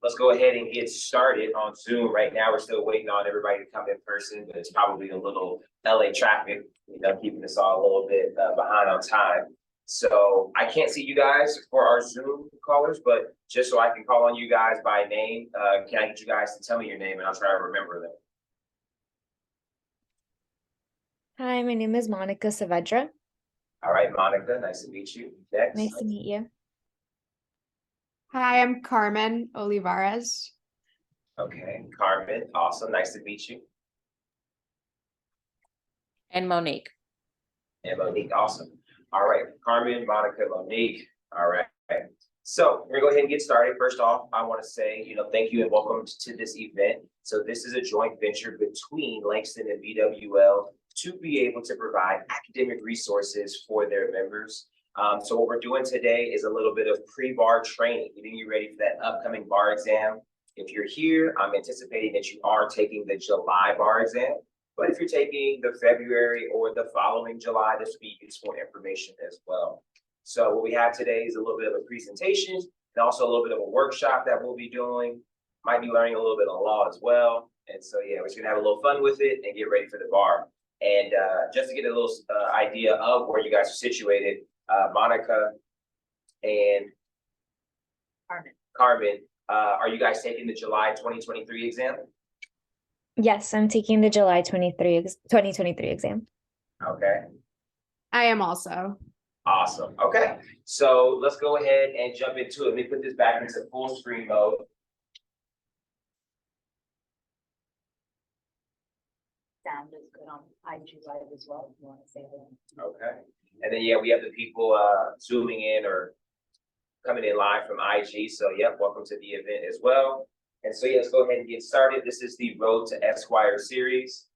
let's go ahead and get started on Zoom. Right now, we're still waiting on everybody to come in person, but it's probably a little LA traffic, keeping us all a little bit behind on time. So I can't see you guys for our Zoom callers, but just so I can call on you guys by name, can I get you guys to tell me your name and I'll try to remember them. Hi, my name is Monica Saavedra. All right, Monica, nice to meet you. Next. Nice to meet you. Hi, I'm Carmen Olivares. Okay, Carmen, awesome, nice to meet you. And Monique. And Monique, awesome. All right, Carmen, Monica, Monique. All right. So we're gonna go ahead and get started. First off, I want to say, thank you and welcome to this event. So this is a joint venture between Langston and BWL to be able to provide academic resources for their members. So what we're doing today is a little bit of pre-bar training, getting you ready for that upcoming bar exam. If you're here, I'm anticipating that you are taking the July bar exam. But if you're taking the February or the following July, this will be useful information as well. So what we have today is a little bit of a presentation and also a little bit of a workshop that we'll be doing. Might be learning a little bit of law as well. And so, yeah, we're just gonna have a little fun with it and get ready for the bar. And just to get a little idea of where you guys are situated, Monica and Carmen, are you guys taking the July 2023 exam? Yes, I'm taking the July 2023 exam. Okay. I am also. Awesome. Okay. So let's go ahead and jump into it. Let me put this back into full screen mode. Sound is good on IG Live as well, if you want to say that. Okay. And then, yeah, we have the people zooming in or coming in live from IG. So, yep, welcome to the event as well. And so, yeah, let's go ahead and get started. This is the Road to Esquire series.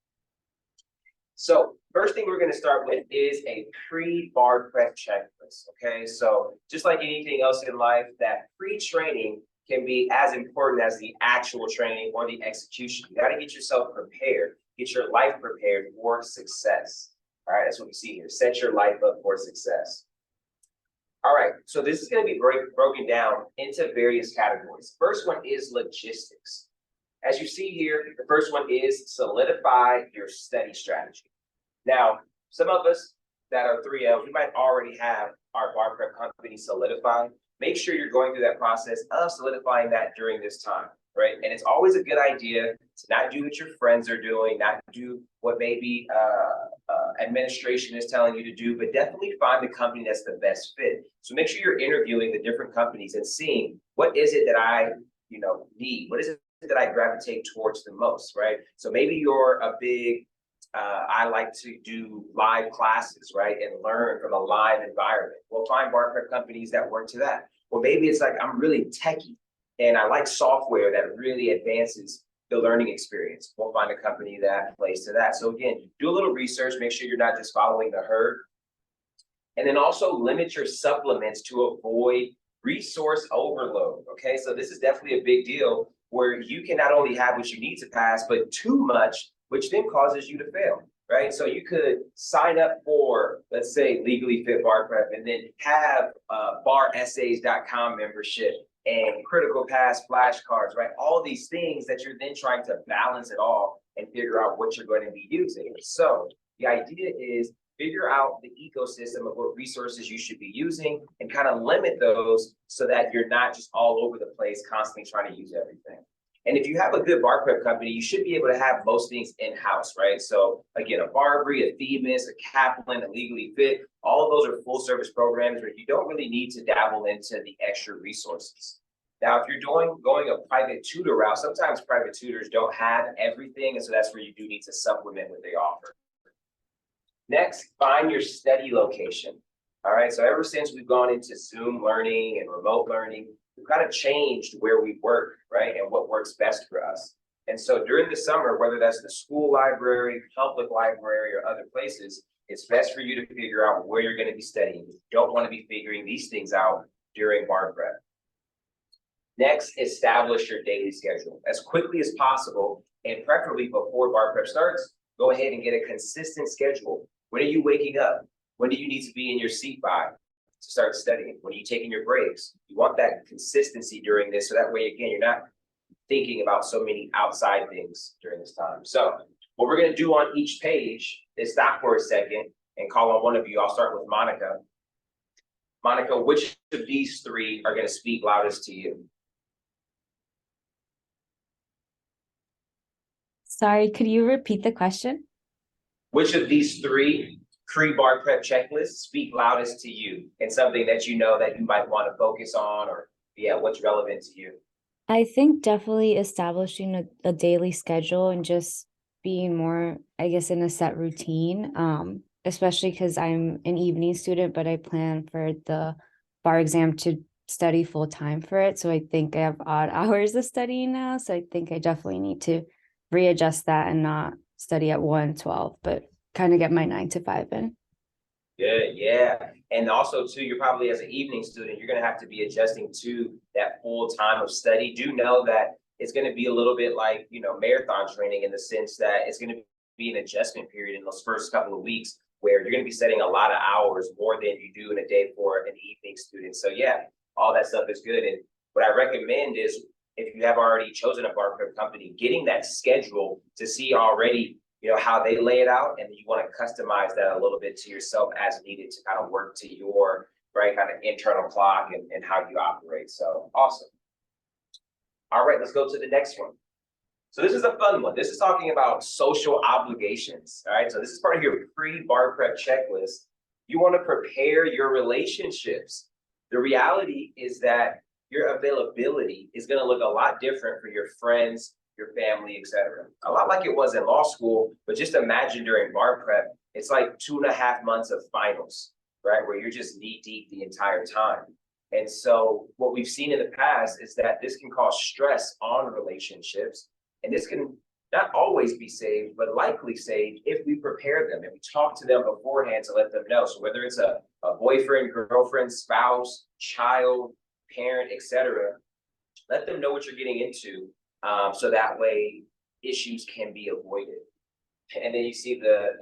So first thing we're going to start with is a pre-bar prep checklist. Okay, so just like anything else in life, that pre-training can be as important as the actual training or the execution. You got to get yourself prepared, get your life prepared for success. All right, that's what we see here. Set your life up for success. All right, so this is going to be broken down into various categories. First one is logistics. As you see here, the first one is solidify your study strategy. Now, some of us that are 3Ls, we might already have our bar prep company solidified. Make sure you're going through that process of solidifying that during this time, right? And it's always a good idea to not do what your friends are doing, not do what maybe administration is telling you to do, but definitely find the company that's the best fit. So make sure you're interviewing the different companies and seeing what is it that I need, what is it that I gravitate towards the most, right? So maybe you're a big, I like to do live classes, right? And learn from a live environment. We'll find bar prep companies that work to that. Or maybe it's like, I'm really techie and I like software that really advances the learning experience. We'll find a company that plays to that. So again, do a little research, make sure you're not just following the herd. And then also limit your supplements to avoid resource overload, okay? So this is definitely a big deal where you can not only have what you need to pass, but too much, which then causes you to fail, right? So you could sign up for, let's say, Legally Fit Bar Prep and then have baressays.com membership and critical pass flashcards, right? All these things that you're then trying to balance it all and figure out what you're going to be using. So the idea is figure out the ecosystem of what resources you should be using and kind of limit those so that you're not just all over the place constantly trying to use everything. And if you have a good bar prep company, you should be able to have most things in-house, right? So again, a Barbary, a Themis, a Kaplan, a Legally Fit, all of those are full service programs where you don't really need to dabble into the extra resources. Now, if you're going a private tutor route, sometimes private tutors don't have everything. And so that's where you do need to supplement what they offer. Next, find your study location. All right, so ever since we've gone into Zoom learning and remote learning, we've kind of changed where we work, right? And what works best for us. And so during the summer, whether that's the school library, public library, or other places, it's best for you to figure out where you're going to be studying. You don't want to be figuring these things out during bar prep. Next, establish your daily schedule as quickly as possible, and preferably before bar prep starts. Go ahead and get a consistent schedule. When are you waking up? When do you need to be in your seat by to start studying? When are you taking your breaks? You want that consistency during this, so that way, again, you're not thinking about so many outside things during this time. So what we're gonna do on each page is stop for a second and call on one of you. I'll start with Monica. Monica, which of these three are gonna speak loudest to you? Sorry, could you repeat the question? Which of these three pre-bar prep checklists speak loudest to you and something that you know that you might want to focus on, or what's relevant to you? I think definitely establishing a daily schedule and just being more, I guess, in a set routine. Especially because I'm an evening student, but I plan for the bar exam to study full time for it. So I think I have odd hours of studying now. So I think I definitely need to readjust that and not study at 1:12, but kind of get my 9 to 5 in. Good, yeah. And also too, you're probably as an evening student, you're gonna have to be adjusting to that full time of study. Do know that it's gonna be a little bit like, marathon training in the sense that it's gonna be an adjustment period in those first couple of weeks where you're gonna be setting a lot of hours more than you do in a day for an evening student. So yeah, all that stuff is good. And what I recommend is if you have already chosen a bar prep company, getting that schedule to see already how they lay it out, and you want to customize that a little bit to yourself as needed to kind of work to your kind of internal clock and how you operate. So awesome. All right, let's go to the next one. So this is a fun one. This is talking about social obligations. All right, so this is part of your pre-bar prep checklist. You want to prepare your relationships. The reality is that your availability is going to look a lot different for your friends, your family, etc. A lot like it was in law school, but just imagine during bar prep, it's like 2.5 months of finals, right? Where you're just knee deep the entire time. And so what we've seen in the past is that this can cause stress on relationships, and this can not always be saved, but likely saved if we prepare them and we talk to them beforehand to let them know. So whether it's a boyfriend, girlfriend, spouse, child, parent, etc., let them know what you're getting into. So that way issues can be avoided. And then you see the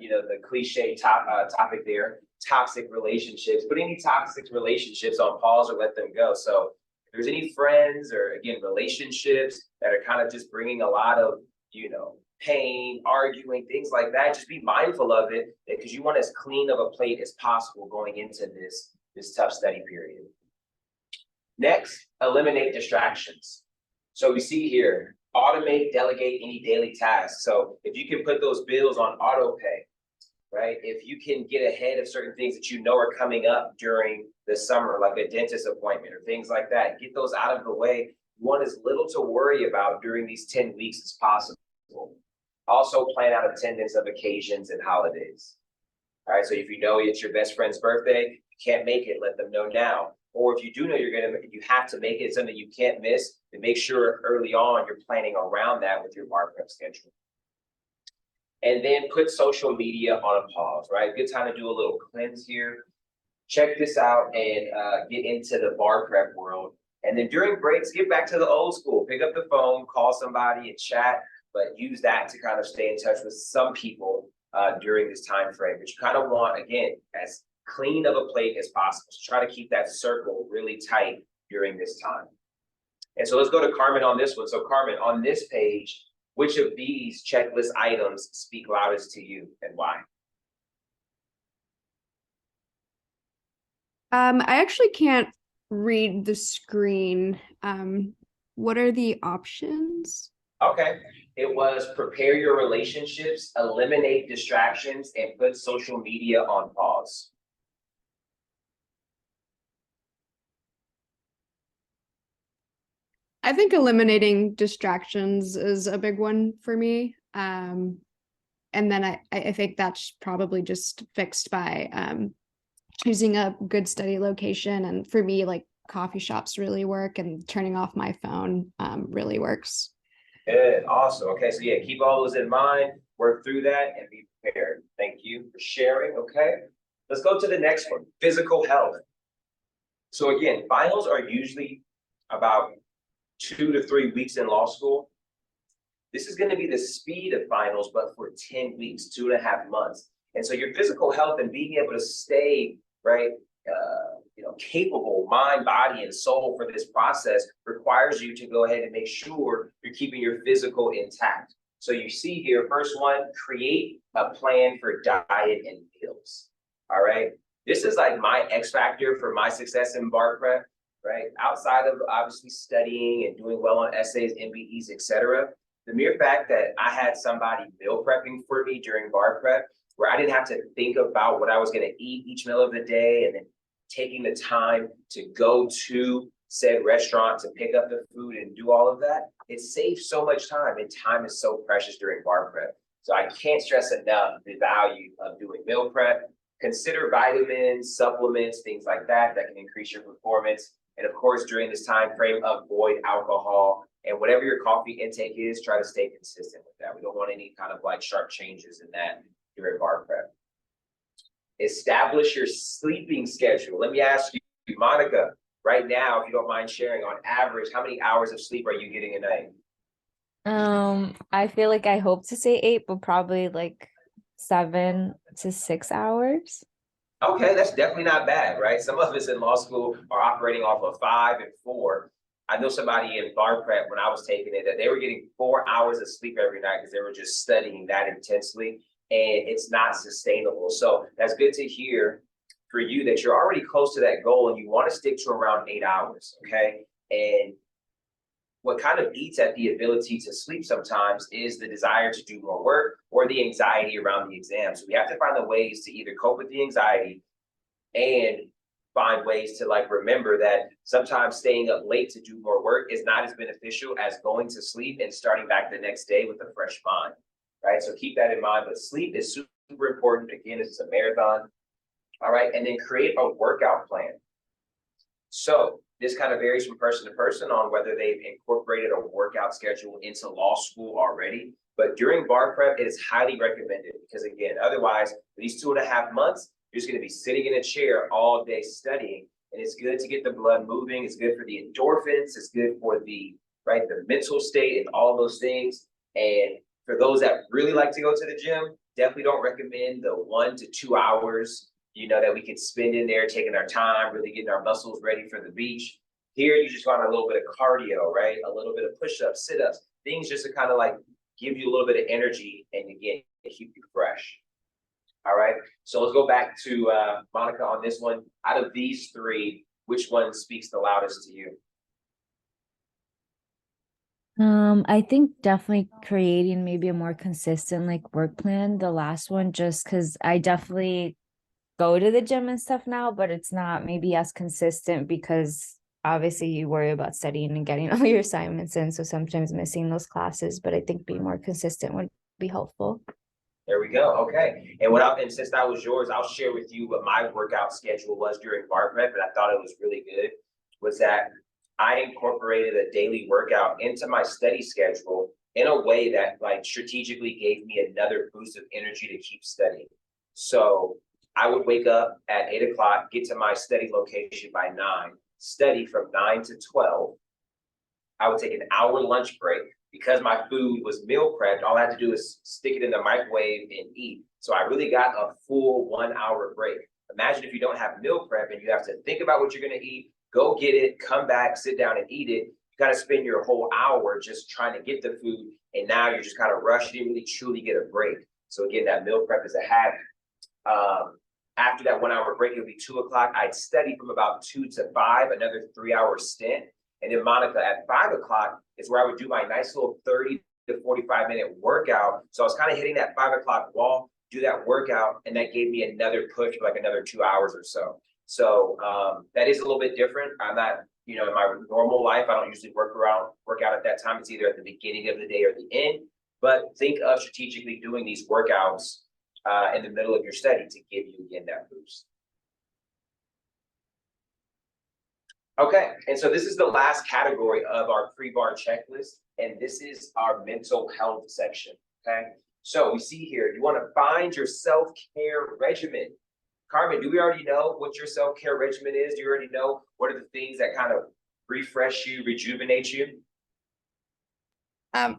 cliche topic there, toxic relationships. Put any toxic relationships on pause or let them go. So if there's any friends or again relationships that are kind of just bringing a lot of pain, arguing, things like that, just be mindful of it because you want as clean of a plate as possible going into this tough study period. Next, eliminate distractions. So we see here, automate, delegate any daily tasks. So if you can put those bills on auto pay, right? If you can get ahead of certain things that you know are coming up during the summer, like a dentist appointment or things like that, get those out of the way. You want as little to worry about during these 10 weeks as possible. Also plan out attendance of occasions and holidays. All right, so if you know it's your best friend's birthday, you can't make it, let them know now. Or if you do know you have to make it something you can't miss, then make sure early on you're planning around that with your bar prep schedule. And then put social media on a pause, right? Good time to do a little cleanse here. Check this out and get into the bar prep world. And then during breaks, get back to the old school. Pick up the phone, call somebody and chat, but use that to kind of stay in touch with some people during this time frame. But you kind of want, again, as clean of a plate as possible. So try to keep that circle really tight during this time. And so let's go to Carmen on this one. So Carmen, on this page, which of these checklist items speak loudest to you and why? I actually can't read the screen. What are the options? Okay, it was prepare your relationships, eliminate distractions, and put social media on pause. I think eliminating distractions is a big one for me. And then I think that's probably just fixed by choosing a good study location. And for me, like coffee shops really work, and turning off my phone really works. Good, awesome. Okay, so yeah, keep all those in mind, work through that, and be prepared. Thank you for sharing. Okay, let's go to the next one, physical health. So again, finals are usually about 2 to 3 weeks in law school. This is going to be the speed of finals, but for 10 weeks, 2.5 months. And so your physical health and being able to stay capable mind, body, and soul for this process requires you to go ahead and make sure you're keeping your physical intact. So you see here, first one, create a plan for diet and meals. All right. This is like my X factor for my success in bar prep, right? Outside of obviously studying and doing well on essays, MBEs, etc. The mere fact that I had somebody meal prepping for me during bar prep, where I didn't have to think about what I was going to eat each meal of the day, and then taking the time to go to said restaurant to pick up the food and do all of that, it saves so much time, and time is so precious during bar prep. So I can't stress enough the value of doing meal prep. Consider vitamins, supplements, things like that that can increase your performance. And of course, during this time frame, avoid alcohol, and whatever your coffee intake is, try to stay consistent with that. We don't want any kind of like sharp changes in that during bar prep. Establish your sleeping schedule. Let me ask you, Monica, right now, if you don't mind sharing, on average, how many hours of sleep are you getting a night? I feel like I hope to say 8, but probably like 7 to 6 hours. Okay, that's definitely not bad, right? Some of us in law school are operating off of 5 and 4. I know somebody in bar prep when I was taking it that they were getting 4 hours of sleep every night because they were just studying that intensely, and it's not sustainable. So that's good to hear for you that you're already close to that goal and you want to stick to around 8 hours, okay? And what kind of eats at the ability to sleep sometimes is the desire to do more work or the anxiety around the exam. So we have to find the ways to either cope with the anxiety and find ways to like remember that sometimes staying up late to do more work is not as beneficial as going to sleep and starting back the next day with a fresh mind, right? So keep that in mind, but sleep is super important. Again, this is a marathon. All right, and then create a workout plan. So this kind of varies from person to person on whether they've incorporated a workout schedule into law school already. But during bar prep, it is highly recommended because, again, otherwise, for these 2.5 months, you're just going to be sitting in a chair all day studying. And it's good to get the blood moving. It's good for the endorphins. It's good for the mental state and all those things. And for those that really like to go to the gym, definitely don't recommend the 1 to 2 hours that we can spend in there taking our time, really getting our muscles ready for the beach. Here, you just want a little bit of cardio, right? A little bit of push-ups, sit-ups, things just to kind of like give you a little bit of energy and again, keep you fresh. All right, so let's go back to Monica on this one. Out of these 3, which one speaks the loudest to you? I think definitely creating maybe a more consistent like work plan. The last one, just because I definitely go to the gym and stuff now, but it's not maybe as consistent because obviously you worry about studying and getting all your assignments in, so sometimes missing those classes, but I think being more consistent would be helpful. There we go. Okay. And since that was yours, I'll share with you what my workout schedule was during bar prep, and I thought it was really good, was that I incorporated a daily workout into my study schedule in a way that like strategically gave me another boost of energy to keep studying. So I would wake up at 8 o'clock, get to my study location by 9, study from 9 to 12. I would take an hour lunch break. Because my food was meal prepped, all I had to do is stick it in the microwave and eat. So I really got a full 1 hour break. Imagine if you don't have meal prep and you have to think about what you're going to eat, go get it, come back, sit down and eat it. You got to spend your whole hour just trying to get the food. And now you're just kind of rushed. You didn't really truly get a break. So again, that meal prep is a habit. After that 1 hour break, it would be 2 o'clock. I'd study from about 2 to 5, another 3-hour stint. And then Monica, at 5 o'clock is where I would do my nice little 30 to 45-minute workout. So I was kind of hitting that 5 o'clock wall, do that workout, and that gave me another push for like another 2 hours or so. So that is a little bit different. I'm not, in my normal life, I don't usually work out at that time. It's either at the beginning of the day or the end. But think of strategically doing these workouts in the middle of your study to give you, again, that boost. Okay, and so this is the last category of our pre-bar checklist, and this is our mental health section, okay? So we see here, you want to find your self-care regimen. Carmen, do we already know what your self-care regimen is? Do you already know what are the things that kind of refresh you, rejuvenate you?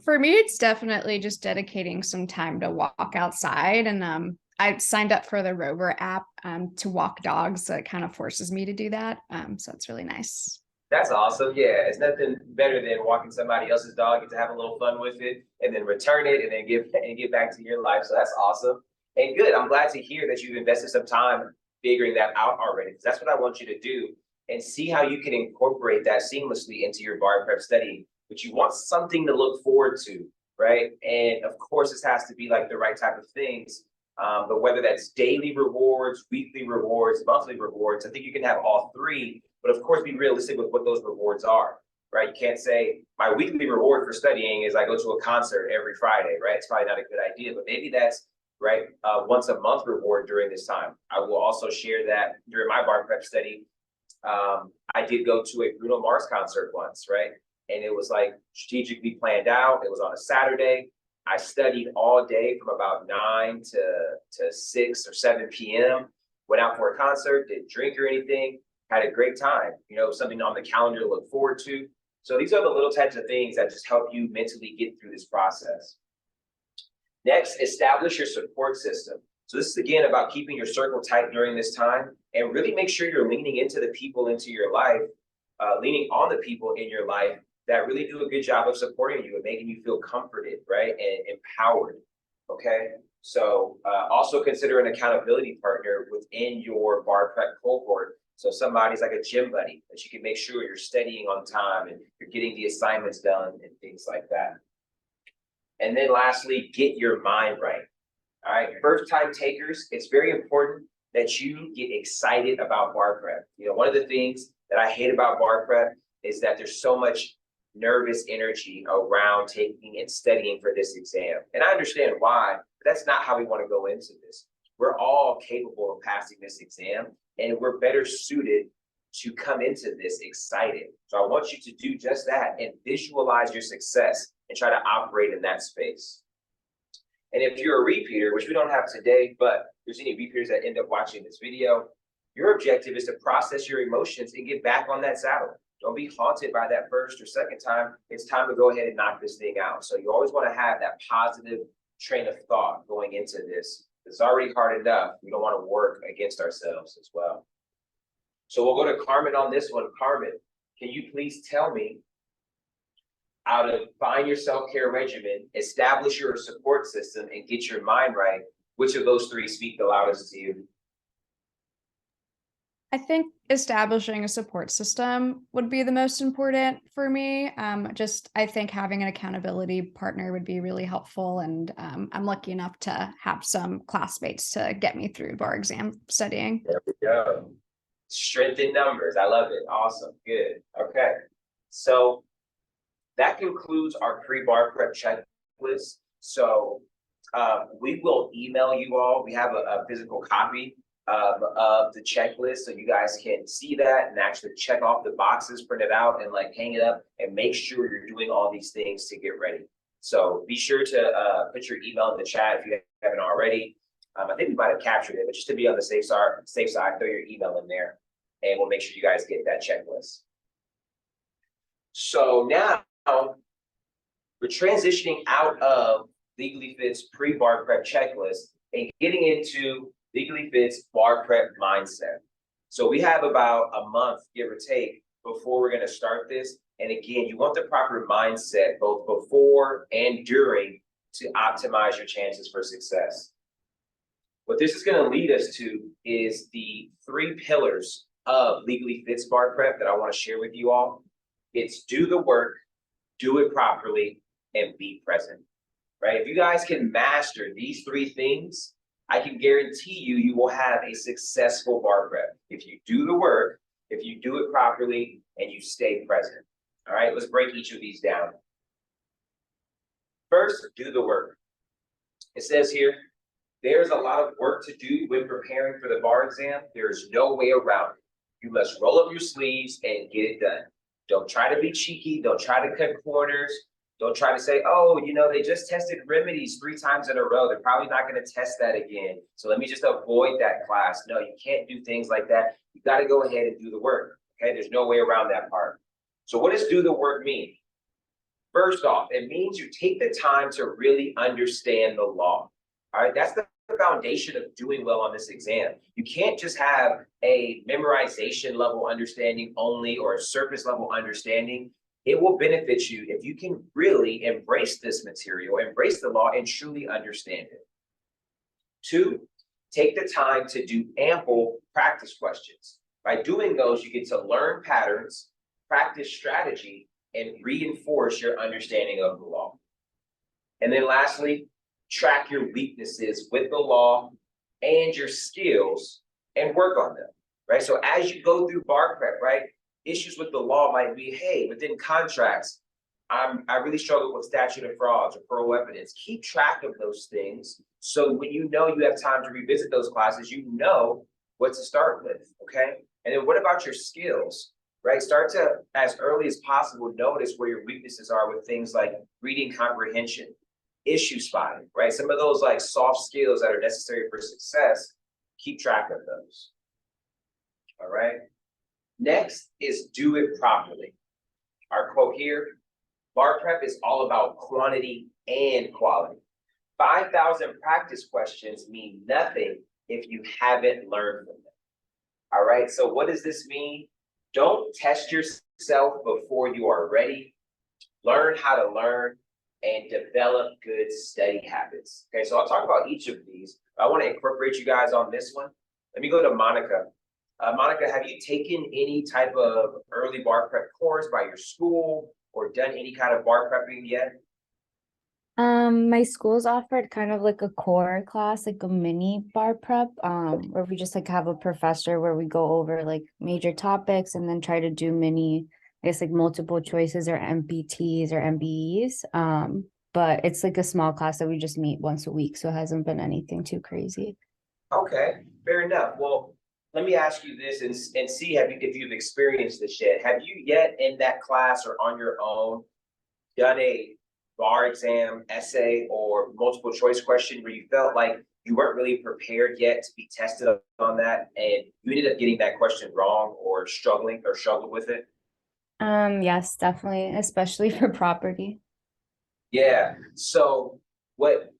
For me, it's definitely just dedicating some time to walk outside. And I signed up for the Rover app to walk dogs, so it kind of forces me to do that. So it's really nice. That's awesome. Yeah, it's nothing better than walking somebody else's dog, get to have a little fun with it, and then return it, and then get back to your life. So that's awesome and good. I'm glad to hear that you've invested some time figuring that out already, because that's what I want you to do, and see how you can incorporate that seamlessly into your bar prep study. But you want something to look forward to, right? And of course, this has to be like the right type of things. But whether that's daily rewards, weekly rewards, monthly rewards, I think you can have all three. But of course, be realistic with what those rewards are, right? You can't say my weekly reward for studying is I go to a concert every Friday, right? It's probably not a good idea, but maybe that's right. Once a month reward during this time. I will also share that during my bar prep study. I did go to a Bruno Mars concert once, right? And it was like strategically planned out. It was on a Saturday. I studied all day from about 9 to 6 or 7 p.m. Went out for a concert, didn't drink or anything. Had a great time, you know, something on the calendar to look forward to. So these are the little types of things that just help you mentally get through this process. Next, establish your support system. So this is again about keeping your circle tight during this time, and really make sure you're leaning into the people into your life, leaning on the people in your life that really do a good job of supporting you and making you feel comforted, right, and empowered, okay? So also consider an accountability partner within your bar prep cohort. So somebody's like a gym buddy that you can make sure you're studying on time and you're getting the assignments done and things like that. And then lastly, get your mind right. All right, first time takers, it's very important that you get excited about bar prep. You know, one of the things that I hate about bar prep is that there's so much nervous energy around taking and studying for this exam. And I understand why, but that's not how we want to go into this. We're all capable of passing this exam, and we're better suited to come into this excited. So I want you to do just that and visualize your success and try to operate in that space. And if you're a repeater, which we don't have today, but if there's any repeaters that end up watching this video, your objective is to process your emotions and get back on that saddle. Don't be haunted by that first or second time. It's time to go ahead and knock this thing out. So you always want to have that positive train of thought going into this. It's already hard enough. We don't want to work against ourselves as well. So we'll go to Carmen on this one. Carmen, can you please tell me how to find your self-care regimen, establish your support system, and get your mind right? Which of those three speak the loudest to you? I think establishing a support system would be the most important for me. I think having an accountability partner would be really helpful. And I'm lucky enough to have some classmates to get me through bar exam studying. There we go. Strength in numbers. I love it. Awesome. Good. Okay. So that concludes our pre-bar prep checklist. So we will email you all. We have a physical copy of the checklist, so you guys can see that and actually check off the boxes, print it out, and like hang it up and make sure you're doing all these things to get ready. So be sure to put your email in the chat if you haven't already. I think we might have captured it, but just to be on the safe side, throw your email in there, and we'll make sure you guys get that checklist. So now we're transitioning out of Legally Fit's pre-bar prep checklist and getting into Legally Fit's bar prep mindset. So we have about a month, give or take, before we're going to start this. And again, you want the proper mindset both before and during to optimize your chances for success. What this is going to lead us to is the 3 pillars of Legally Fit's bar prep that I want to share with you all. It's do the work, do it properly, and be present, right? If you guys can master these 3 things, I can guarantee you will have a successful bar prep. If you do the work, if you do it properly, and you stay present. All right, let's break each of these down. First, do the work. It says here, there's a lot of work to do when preparing for the bar exam. There's no way around it. You must roll up your sleeves and get it done. Don't try to be cheeky. Don't try to cut corners. Don't try to say, oh, you know, they just tested remedies 3 times in a row. They're probably not going to test that again. So let me just avoid that class. No, you can't do things like that. You got to go ahead and do the work. Okay, there's no way around that part. So what does do the work mean? First off, it means you take the time to really understand the law. All right, that's the foundation of doing well on this exam. You can't just have a memorization level understanding only or a surface level understanding. It will benefit you if you can really embrace this material, embrace the law, and truly understand it. 2, take the time to do ample practice questions. By doing those, you get to learn patterns, practice strategy, and reinforce your understanding of the law. And then lastly, track your weaknesses with the law and your skills and work on them, right? So as you go through bar prep, right, issues with the law might be, hey, within contracts, I really struggle with statute of frauds or parole evidence. Keep track of those things. So when you know you have time to revisit those classes, you know what to start with, okay? And then what about your skills, right? Start to, as early as possible, notice where your weaknesses are with things like reading comprehension, issue spotting, right? Some of those like soft skills that are necessary for success, keep track of those, all right? Next is do it properly. Our quote here, bar prep is all about quantity and quality. 5,000 practice questions mean nothing if you haven't learned from them. All right, so what does this mean? Don't test yourself before you are ready. Learn how to learn and develop good study habits. Okay, so I'll talk about each of these. I want to incorporate you guys on this one. Let me go to Monica. Monica, have you taken any type of early bar prep course by your school or done any kind of bar prepping yet? My school's offered kind of like a core class, like a mini bar prep, where we just like have a professor where we go over like major topics and then try to do mini, I guess like multiple choices or MPTs or MBEs. But it's like a small class that we just meet once a week, so it hasn't been anything too crazy. Okay, fair enough. Well, let me ask you this and see if you've experienced this yet. Have you yet in that class or on your own done a bar exam essay or multiple choice question where you felt like you weren't really prepared yet to be tested on that and you ended up getting that question wrong or struggled with it? Yes, definitely, especially for property. Yeah, so what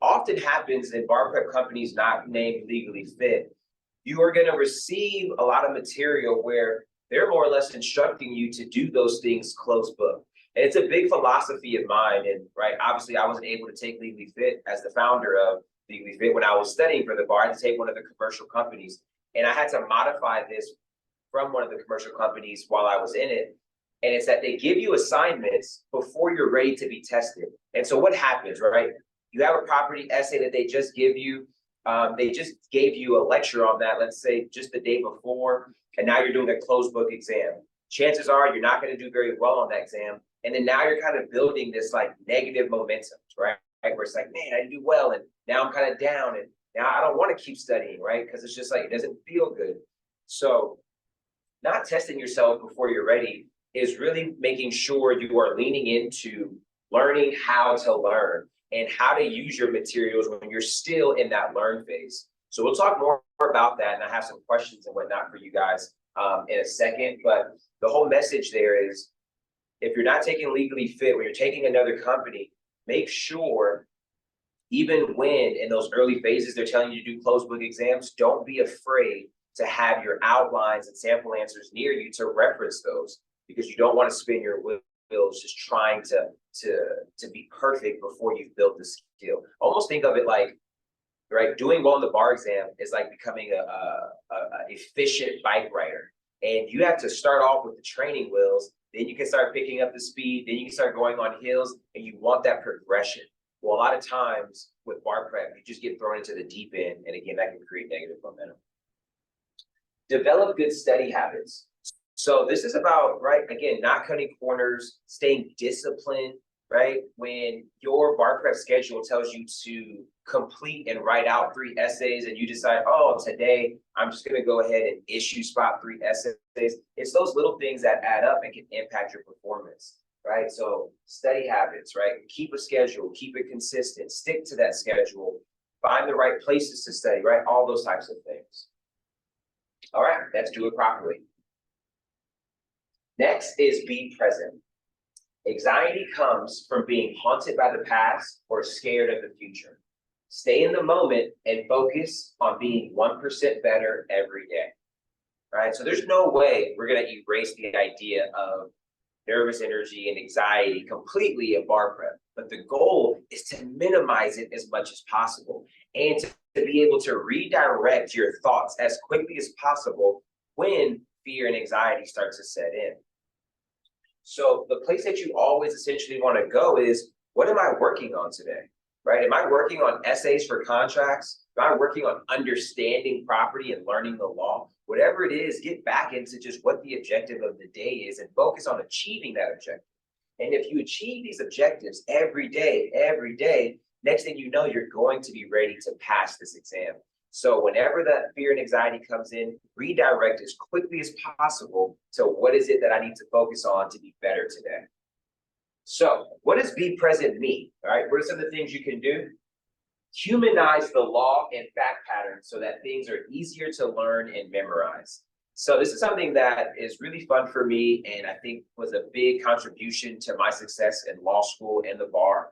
often happens in bar prep companies not named Legally Fit, you are going to receive a lot of material where they're more or less instructing you to do those things closed book. And it's a big philosophy of mine. And right, obviously I wasn't able to take Legally Fit as the founder of Legally Fit when I was studying for the bar. I had to take one of the commercial companies. And I had to modify this from one of the commercial companies while I was in it. And it's that they give you assignments before you're ready to be tested. And so what happens, right? You have a property essay that they just give you. They just gave you a lecture on that, let's say just the day before, and now you're doing a closed book exam. Chances are you're not going to do very well on that exam. And then now you're kind of building this like negative momentum, right? Where it's like, man, I didn't do well. And now I'm kind of down. And now I don't want to keep studying, right? Because it's just like, it doesn't feel good. So not testing yourself before you're ready is really making sure you are leaning into learning how to learn and how to use your materials when you're still in that learn phase. So we'll talk more about that, and I have some questions and whatnot for you guys in a second. But the whole message there is, if you're not taking Legally Fit, when you're taking another company, make sure, even when in those early phases they're telling you to do closed book exams, don't be afraid to have your outlines and sample answers near you to reference those, because you don't want to spin your wheels just trying to be perfect before you've built the skill. Almost think of it like, right, doing well in the bar exam is like becoming a efficient bike rider. And you have to start off with the training wheels, then you can start picking up the speed, then you can start going on hills, and you want that progression. Well, a lot of times with bar prep, you just get thrown into the deep end, and again, that can create negative momentum. Develop good study habits. So this is about, right, again, not cutting corners, staying disciplined, right? When your bar prep schedule tells you to complete and write out 3 essays and you decide, oh, today I'm just going to go ahead and issue spot 3 essays. It's those little things that add up and can impact your performance, right? So study habits, right? Keep a schedule, keep it consistent, stick to that schedule, find the right places to study, right? All those types of things. All right, let's do it properly. Next is be present. Anxiety comes from being haunted by the past or scared of the future. Stay in the moment and focus on being 1% better every day, right? So there's no way we're going to erase the idea of nervous energy and anxiety completely in bar prep. But the goal is to minimize it as much as possible and to be able to redirect your thoughts as quickly as possible when fear and anxiety start to set in. So the place that you always essentially want to go is, what am I working on today? Right? Am I working on essays for contracts? Am I working on understanding property and learning the law? Whatever it is, get back into just what the objective of the day is and focus on achieving that objective. And if you achieve these objectives every day, next thing you know, you're going to be ready to pass this exam. So whenever that fear and anxiety comes in, redirect as quickly as possible to what is it that I need to focus on to be better today. So what does be present mean? All right, what are some of the things you can do? Humanize the law and fact patterns so that things are easier to learn and memorize. So this is something that is really fun for me and I think was a big contribution to my success in law school and the bar.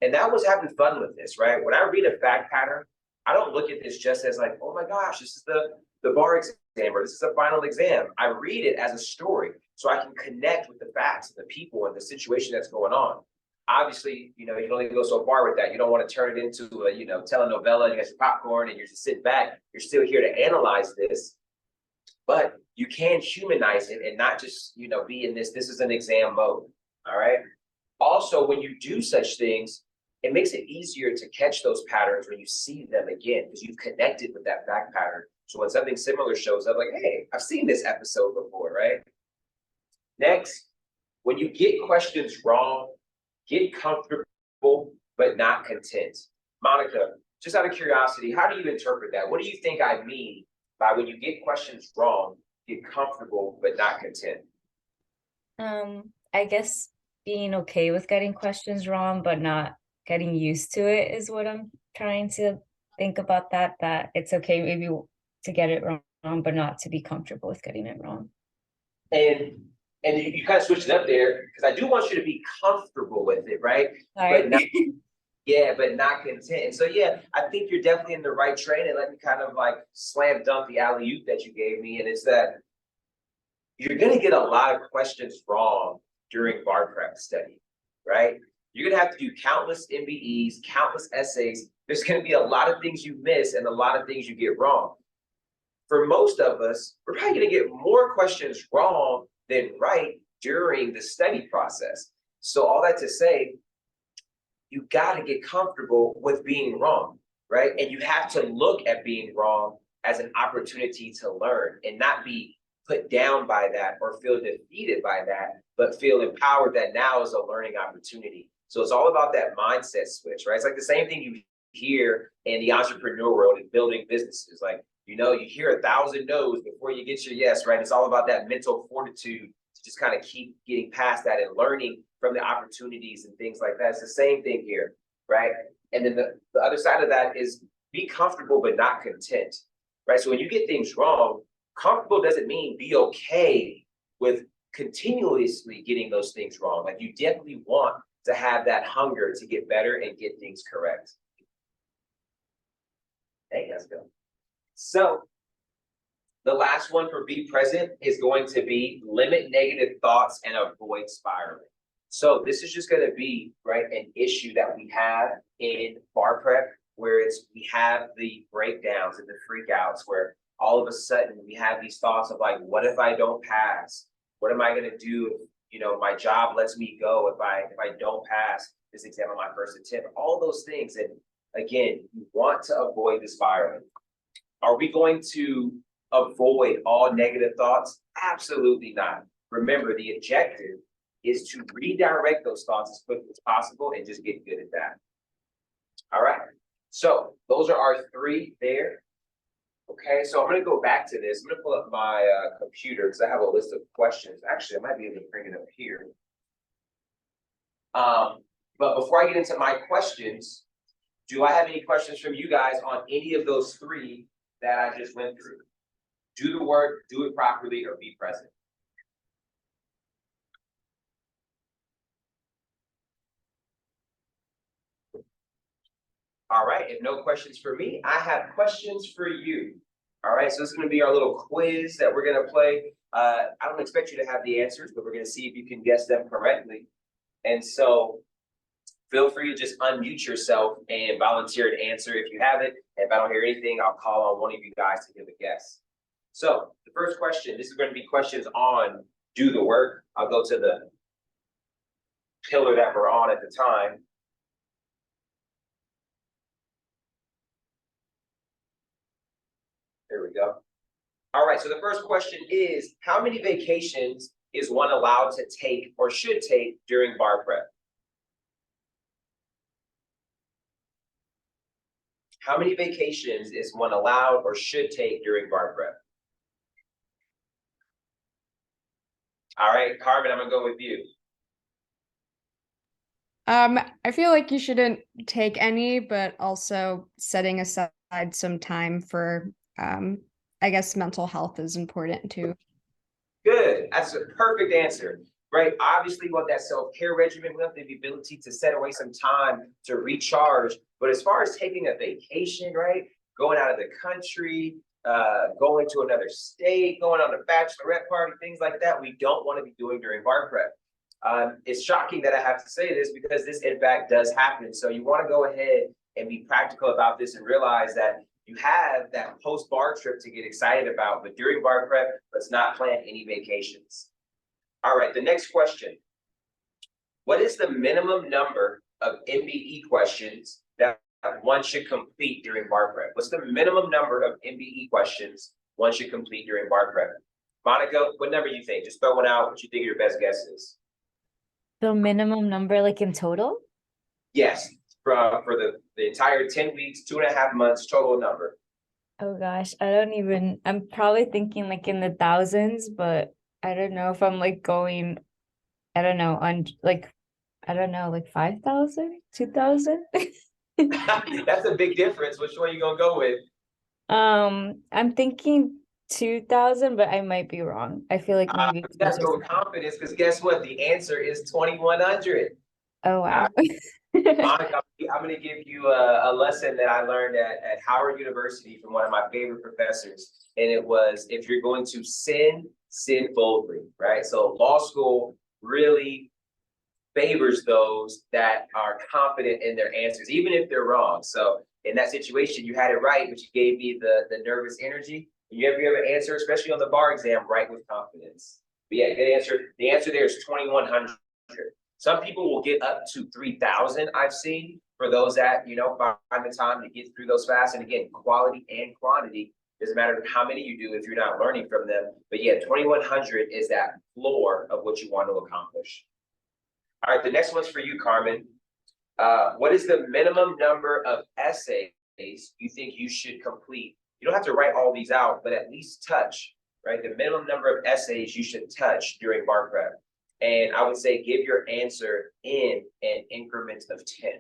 And that was having fun with this, right? When I read a fact pattern, I don't look at this just as like, oh my gosh, this is the bar exam or this is a final exam. I read it as a story so I can connect with the facts and the people and the situation that's going on. Obviously, you can only go so far with that. You don't want to turn it into a, telenovela, you got your popcorn and you're just sitting back. You're still here to analyze this, but you can humanize it and not just, be in this is an exam mode, all right? Also, when you do such things, it makes it easier to catch those patterns when you see them again, because you've connected with that fact pattern. So when something similar shows up, like, hey, I've seen this episode before, right? Next, when you get questions wrong, get comfortable, but not content. Monica, just out of curiosity, how do you interpret that? What do you think I mean by when you get questions wrong, get comfortable, but not content? I guess being okay with getting questions wrong, but not getting used to it is what I'm trying to think about, that it's okay maybe to get it wrong, but not to be comfortable with getting it wrong. And you kind of switched it up there, because I do want you to be comfortable with it, right? Right. But not, but not content. And so, I think you're definitely in the right train. And let me kind of like slam dunk the alley-oop that you gave me. And it's that you're going to get a lot of questions wrong during bar prep study, right? You're going to have to do countless MBEs, countless essays. There's going to be a lot of things you miss and a lot of things you get wrong. For most of us, we're probably going to get more questions wrong than right during the study process. So all that to say, you got to get comfortable with being wrong, right? And you have to look at being wrong as an opportunity to learn and not be put down by that or feel defeated by that, but feel empowered that now is a learning opportunity. So it's all about that mindset switch, right? It's like the same thing you hear in the entrepreneur world and building businesses. Like, you hear 1,000 no's before you get your yes, right? It's all about that mental fortitude to just kind of keep getting past that and learning from the opportunities and things like that. It's the same thing here, right? And then the other side of that is be comfortable but not content, right? So when you get things wrong, comfortable doesn't mean be okay with continuously getting those things wrong. Like, you definitely want to have that hunger to get better and get things correct. Hey, let's go. So the last one for be present is going to be limit negative thoughts and avoid spiraling. So this is just going to be, right, an issue that we have in bar prep, where we have the breakdowns and the freakouts where all of a sudden we have these thoughts of like, what if I don't pass? What am I going to do if, my job lets me go if I don't pass this exam on my first attempt? All those things. And again, you want to avoid the spiraling. Are we going to avoid all negative thoughts? Absolutely not. Remember, the objective is to redirect those thoughts as quickly as possible and just get good at that. All right. So those are our 3 there. Okay, so I'm going to go back to this. I'm going to pull up my computer because I have a list of questions. Actually, I might be able to bring it up here. But before I get into my questions, do I have any questions from you guys on any of those 3 that I just went through? Do the work, do it properly, or be present. All right, if no questions for me, I have questions for you. All right, so this is gonna be our little quiz that we're gonna play. I don't expect you to have the answers, but we're gonna see if you can guess them correctly. And so feel free to just unmute yourself and volunteer an answer if you have it. And if I don't hear anything, I'll call on one of you guys to give a guess. So the first question, this is going to be questions on do the work. I'll go to the pillar that we're on at the time. There we go. All right, so the first question is, how many vacations is one allowed to take or should take during bar prep? How many vacations is one allowed or should take during bar prep? All right, Carmen, I'm gonna go with you. I feel like you shouldn't take any, but also setting aside some time for, I guess mental health is important too. Good, that's a perfect answer, right? Obviously, we want that self-care regimen, we have the ability to set away some time to recharge. But as far as taking a vacation, right? Going out of the country, going to another state, going on a bachelorette party, things like that, we don't want to be doing during bar prep. It's shocking that I have to say this because this in fact does happen. So you want to go ahead and be practical about this and realize that you have that post-bar trip to get excited about, but during bar prep, let's not plan any vacations. All right, the next question. What is the minimum number of MBE questions that one should complete during bar prep? What's the minimum number of MBE questions one should complete during bar prep? Monica, what number do you think? Just throw one out, what you think your best guess is. The minimum number, like in total? Yes, for the entire 10 weeks, 2.5 months, total number. Oh gosh, I'm probably thinking like in the thousands, but I don't know if I'm like going, I don't know, on like, I don't know, like 5,000, 2,000? That's a big difference. Which one are you gonna go with? I'm thinking 2,000, but I might be wrong. I feel like maybe You gotta go with confidence because guess what? The answer is 2,100. Oh wow. Monica, I'm gonna give you a lesson that I learned at Howard University from one of my favorite professors. And it was, if you're going to sin boldly, right? So law school really favors those that are confident in their answers, even if they're wrong. So in that situation, you had it right, but you gave me the nervous energy. You ever answer, especially on the bar exam, right with confidence. But yeah, good answer. The answer there is 2,100. Some people will get up to 3,000, I've seen, for those that, find the time to get through those fast. And again, quality and quantity, doesn't matter how many you do if you're not learning from them. But yeah, 2,100 is that floor of what you want to accomplish. All right, the next one's for you, Carmen. What is the minimum number of essays you think you should complete? You don't have to write all these out, but at least touch, right? The minimum number of essays you should touch during bar prep. And I would say give your answer in an increment of 10.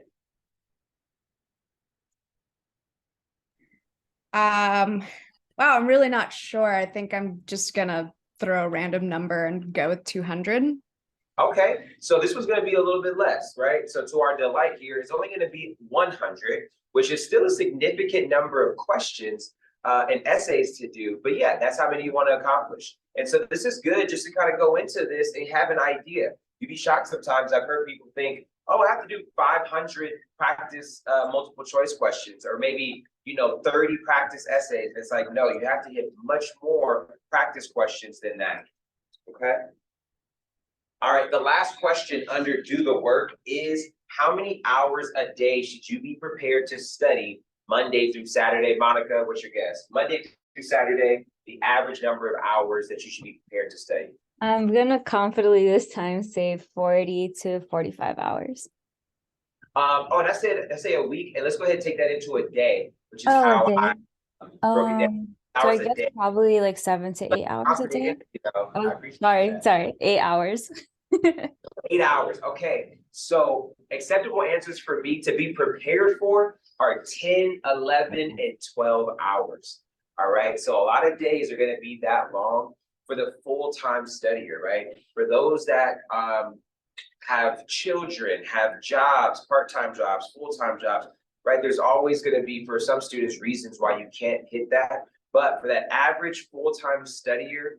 Wow, I'm really not sure. I think I'm just gonna throw a random number and go with 200. Okay, so this was gonna be a little bit less, right? So to our delight here, it's only gonna be 100, which is still a significant number of questions and essays to do. But yeah, that's how many you want to accomplish. And so this is good just to kind of go into this and have an idea. You'd be shocked sometimes. I've heard people think, oh, I have to do 500 practice multiple choice questions, or maybe 30 practice essays. It's like, no, you have to hit much more practice questions than that. Okay. All right, the last question under do the work is, how many hours a day should you be prepared to study Monday through Saturday? Monica, what's your guess? Monday through Saturday, the average number of hours that you should be prepared to study. I'm gonna confidently this time say 40 to 45 hours. And I say a week, and let's go ahead and take that into a day, which is how I broke it down. So I guess probably like 7 to 8 hours a day. Oh, sorry, 8 hours. 8 hours. Okay. So acceptable answers for me to be prepared for are 10, 11, and 12 hours. All right. So a lot of days are going to be that long for the full-time studier, right? For those that have children, have jobs, part-time jobs, full-time jobs, right? There's always going to be, for some students, reasons why you can't hit that. But for that average full-time studier,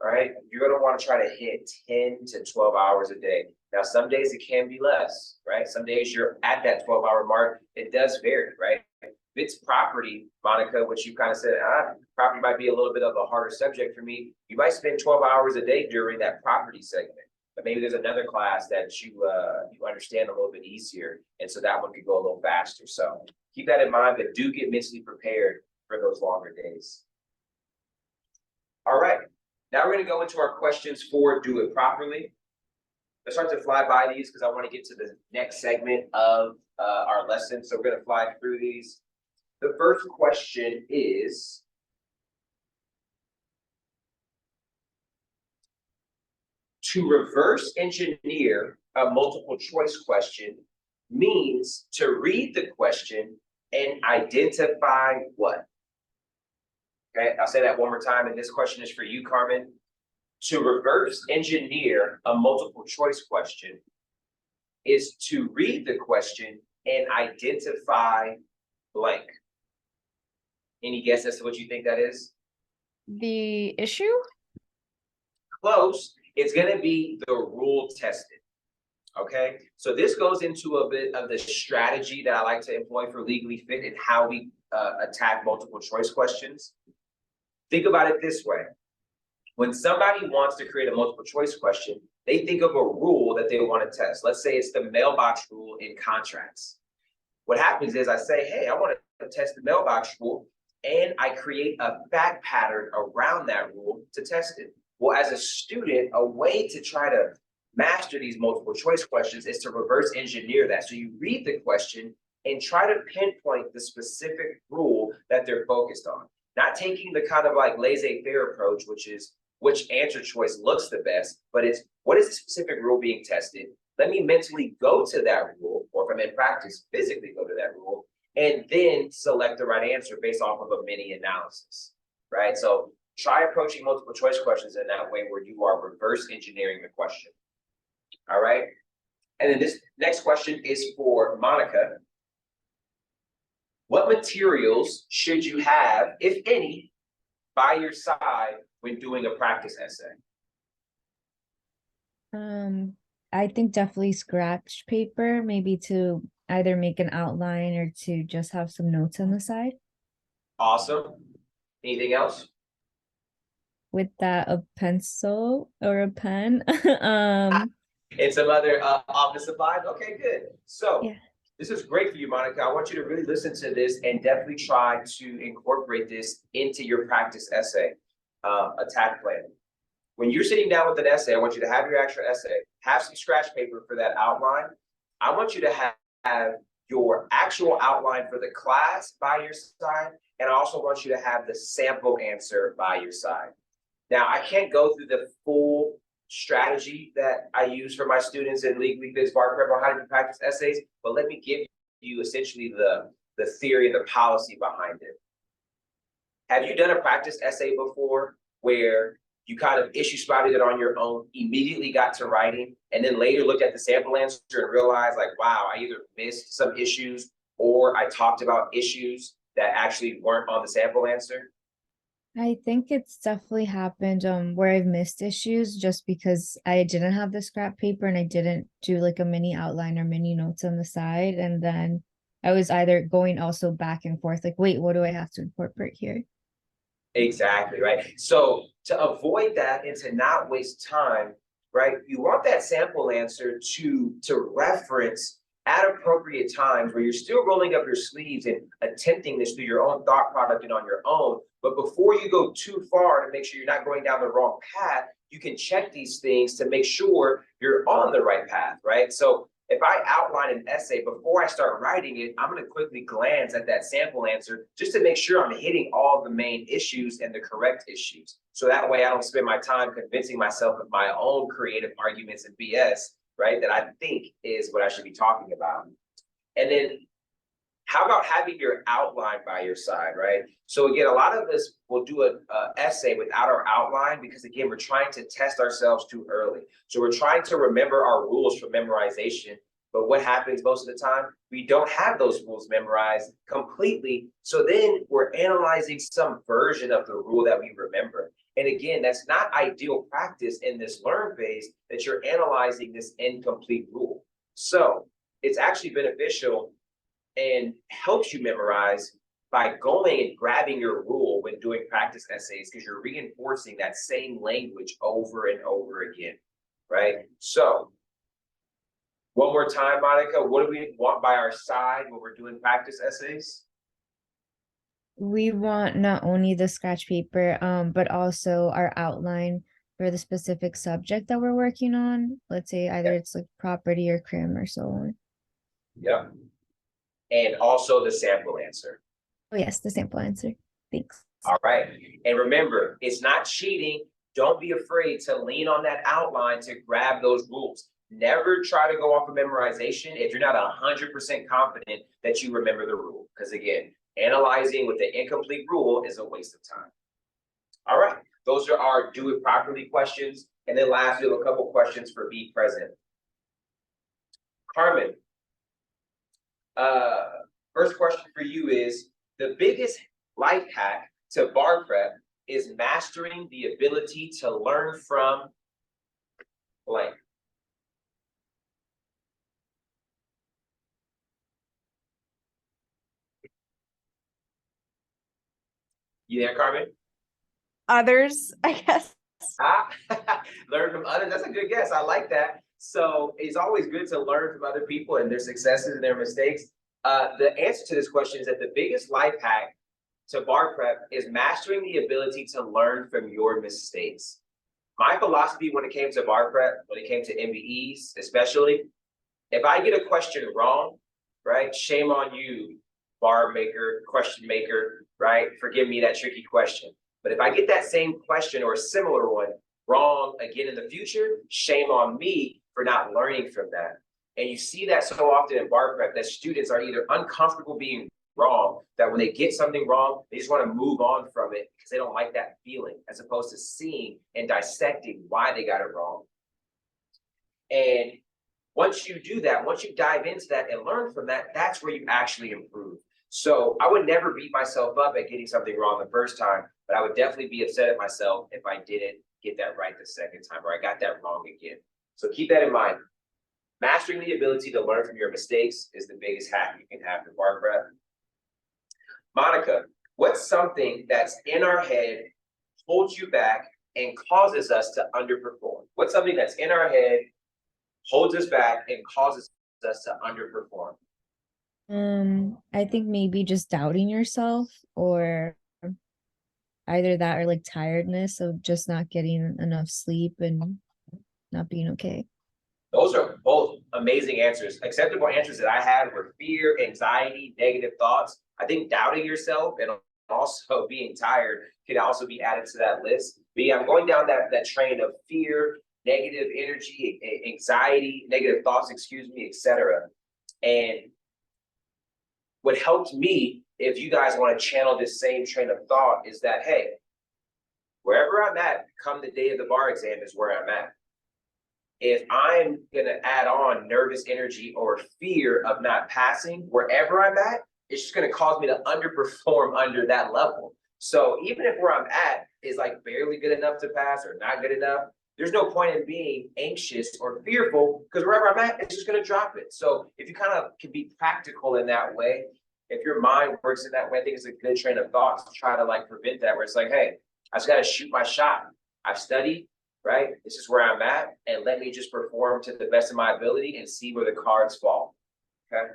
right, you're going to want to try to hit 10 to 12 hours a day. Now, some days it can be less, right? Some days you're at that 12-hour mark. It does vary, right? If it's property, Monica, which you kind of said, property might be a little bit of a harder subject for me. You might spend 12 hours a day during that property segment. But maybe there's another class that you understand a little bit easier. And so that one could go a little faster. So keep that in mind, but do get mentally prepared for those longer days. All right. Now we're going to go into our questions for Do It Properly. Let's start to fly by these because I want to get to the next segment of our lesson. So we're going to fly through these. The first question is, to reverse engineer a multiple choice question means to read the question and identify what? Okay, I'll say that one more time, and this question is for you, Carmen. To reverse engineer a multiple choice question is to read the question and identify blank. Any guess as to what you think that is? The issue? Close. It's going to be the rule tested. Okay, so this goes into a bit of the strategy that I like to employ for Legally Fit and how we attack multiple choice questions. Think about it this way. When somebody wants to create a multiple choice question, they think of a rule that they want to test. Let's say it's the mailbox rule in contracts. What happens is I say, hey, I want to test the mailbox rule, and I create a fact pattern around that rule to test it. Well, as a student, a way to try to master these multiple choice questions is to reverse engineer that. So you read the question and try to pinpoint the specific rule that they're focused on. Not taking the kind of like laissez-faire approach, which is which answer choice looks the best, but it's what is the specific rule being tested? Let me mentally go to that rule, or if I'm in practice, physically go to that rule, and then select the right answer based off of a mini analysis, right? So try approaching multiple choice questions in that way where you are reverse engineering the question. All right. And then this next question is for Monica. What materials should you have, if any, by your side when doing a practice essay? I think definitely scratch paper, maybe to either make an outline or to just have some notes on the side. Awesome. Anything else? With that, a pencil or a pen. And some other office supplies? Okay, good. So Yeah. This is great for you, Monica. I want you to really listen to this and definitely try to incorporate this into your practice essay attack plan. When you're sitting down with an essay, I want you to have your actual essay, have some scratch paper for that outline. I want you to have your actual outline for the class by your side, and I also want you to have the sample answer by your side. Now, I can't go through the full strategy that I use for my students in Legally Fit's Bar Prep on how to practice essays, but let me give you essentially the theory and the policy behind it. Have you done a practice essay before where you kind of issue spotted it on your own, immediately got to writing, and then later looked at the sample answer and realized like, wow, I either missed some issues or I talked about issues that actually weren't on the sample answer? I think it's definitely happened where I've missed issues just because I didn't have the scrap paper and I didn't do like a mini outline or mini notes on the side. And then I was either going also back and forth, like, wait, what do I have to incorporate here? Exactly, right? So to avoid that and to not waste time, right, you want that sample answer to reference at appropriate times where you're still rolling up your sleeves and attempting this through your own thought product and on your own. But before you go too far to make sure you're not going down the wrong path, you can check these things to make sure you're on the right path, right? So if I outline an essay before I start writing it, I'm going to quickly glance at that sample answer just to make sure I'm hitting all the main issues and the correct issues. So that way I don't spend my time convincing myself of my own creative arguments and BS, right, that I think is what I should be talking about. And then how about having your outline by your side, right? So again, a lot of us will do an essay without our outline because again, we're trying to test ourselves too early. So we're trying to remember our rules for memorization But what happens most of the time? We don't have those rules memorized completely. So then we're analyzing some version of the rule that we remember. And again, that's not ideal practice in this learn phase, that you're analyzing this incomplete rule. So it's actually beneficial and helps you memorize by going and grabbing your rule when doing practice essays, because you're reinforcing that same language over and over again, right? So one more time, Monica, what do we want by our side when we're doing practice essays? We want not only the scratch paper, but also our outline for the specific subject that we're working on. Let's say either it's like property or crim or so on. Yep. And also the sample answer. Oh yes, the sample answer. Thanks. All right. And remember, it's not cheating. Don't be afraid to lean on that outline to grab those rules. Never try to go off of memorization if you're not 100% confident that you remember the rule. Because again, analyzing with the incomplete rule is a waste of time. All right. Those are our do it properly questions. And then last, we have a couple questions for be present. Carmen, first question for you is, the biggest life hack to bar prep is mastering the ability to learn from blank. You there, Carmen? Others, I guess. Learn from others. That's a good guess. I like that. So it's always good to learn from other people and their successes and their mistakes. The answer to this question is that the biggest life hack to bar prep is mastering the ability to learn from your mistakes. My philosophy when it came to bar prep, when it came to MBEs especially, if I get a question wrong, right, shame on you, bar maker, question maker, right? Forgive me that tricky question. But if I get that same question or a similar one wrong again in the future, shame on me for not learning from that. And you see that so often in bar prep that students are either uncomfortable being wrong, that when they get something wrong, they just want to move on from it because they don't like that feeling, as opposed to seeing and dissecting why they got it wrong. And once you do that, once you dive into that and learn from that, that's where you actually improve. So I would never beat myself up at getting something wrong the first time, but I would definitely be upset at myself if I didn't get that right the second time, or I got that wrong again. So keep that in mind. Mastering the ability to learn from your mistakes is the biggest hack you can have for bar prep. Monica, what's something that's in our head, holds you back, and causes us to underperform? What's something that's in our head, holds us back, and causes us to underperform? I think maybe just doubting yourself, or either that or like tiredness of just not getting enough sleep and not being okay. Those are both amazing answers. Acceptable answers that I had were fear, anxiety, negative thoughts. I think doubting yourself and also being tired could also be added to that list. But yeah, I'm going down that train of fear, negative energy, anxiety, negative thoughts, etc. And what helped me, if you guys want to channel this same train of thought, is that, hey, wherever I'm at, come the day of the bar exam is where I'm at. If I'm going to add on nervous energy or fear of not passing, wherever I'm at, it's just going to cause me to underperform under that level. So even if where I'm at is like barely good enough to pass or not good enough, there's no point in being anxious or fearful, because wherever I'm at, it's just going to drop it. So if you kind of can be practical in that way, if your mind works in that way, I think it's a good train of thought to try to like prevent that, where it's like, hey, I just got to shoot my shot. I've studied, right? This is where I'm at, and let me just perform to the best of my ability and see where the cards fall. Okay.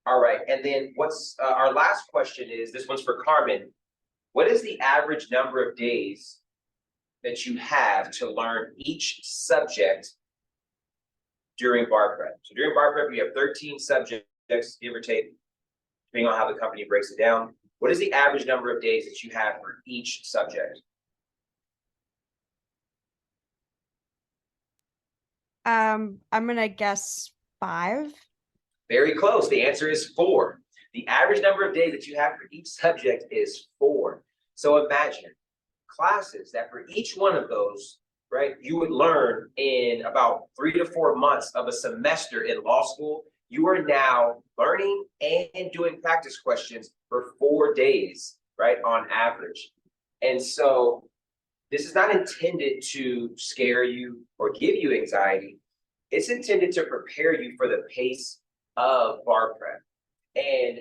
All right. And then what's our last question is, this one's for Carmen. What is the average number of days that you have to learn each subject during bar prep? So during bar prep, you have 13 subjects, give or take, depending on how the company breaks it down. What is the average number of days that you have for each subject? I'm gonna guess 5. Very close. The answer is 4. The average number of days that you have for each subject is 4. So imagine classes that for each one of those right, you would learn in about 3 to 4 months of a semester in law school, you are now learning and doing practice questions for 4 days, right, on average. And so this is not intended to scare you or give you anxiety. It's intended to prepare you for the pace of bar prep. And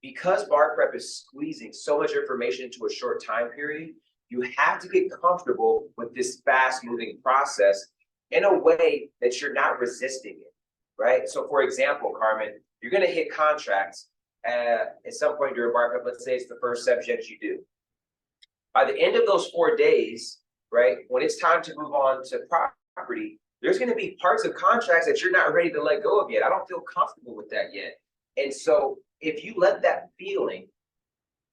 because bar prep is squeezing so much information into a short time period, you have to get comfortable with this fast moving process in a way that you're not resisting it, right? So for example, Carmen, you're gonna hit contracts at some point during bar prep. Let's say it's the first subject you do. By the end of those 4 days, right, when it's time to move on to property, there's gonna be parts of contracts that you're not ready to let go of yet. I don't feel comfortable with that yet. And so if you let that feeling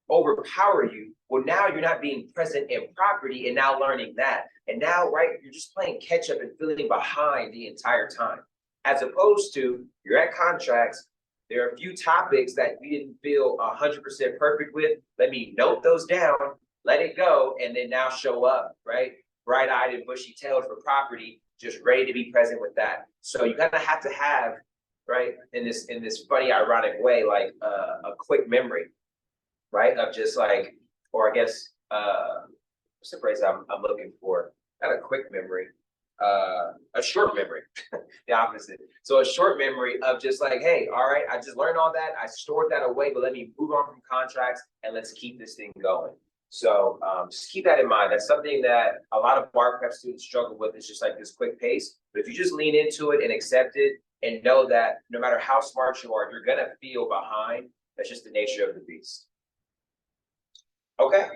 overpower you, well, now you're not being present in property and now learning that. And now, right, you're just playing catch up and feeling behind the entire time. As opposed to you're at contracts, there are a few topics that we didn't feel 100% perfect with. Let me note those down, let it go, and then now show up, right? Bright-eyed and bushy-tailed for property, just ready to be present with that. So you kind of have to have, right, in this funny, ironic way, like a quick memory, right? Of just like, or I guess, what's the phrase I'm looking for? Not a quick memory, a short memory, the opposite. So a short memory of just like, hey, all right, I just learned all that, I stored that away, but let me move on from contracts and let's keep this thing going. So just keep that in mind. That's something that a lot of bar prep students struggle with. It's just like this quick pace. But if you just lean into it and accept it and know that no matter how smart you are, you're gonna feel behind. That's just the nature of the beast. Okay,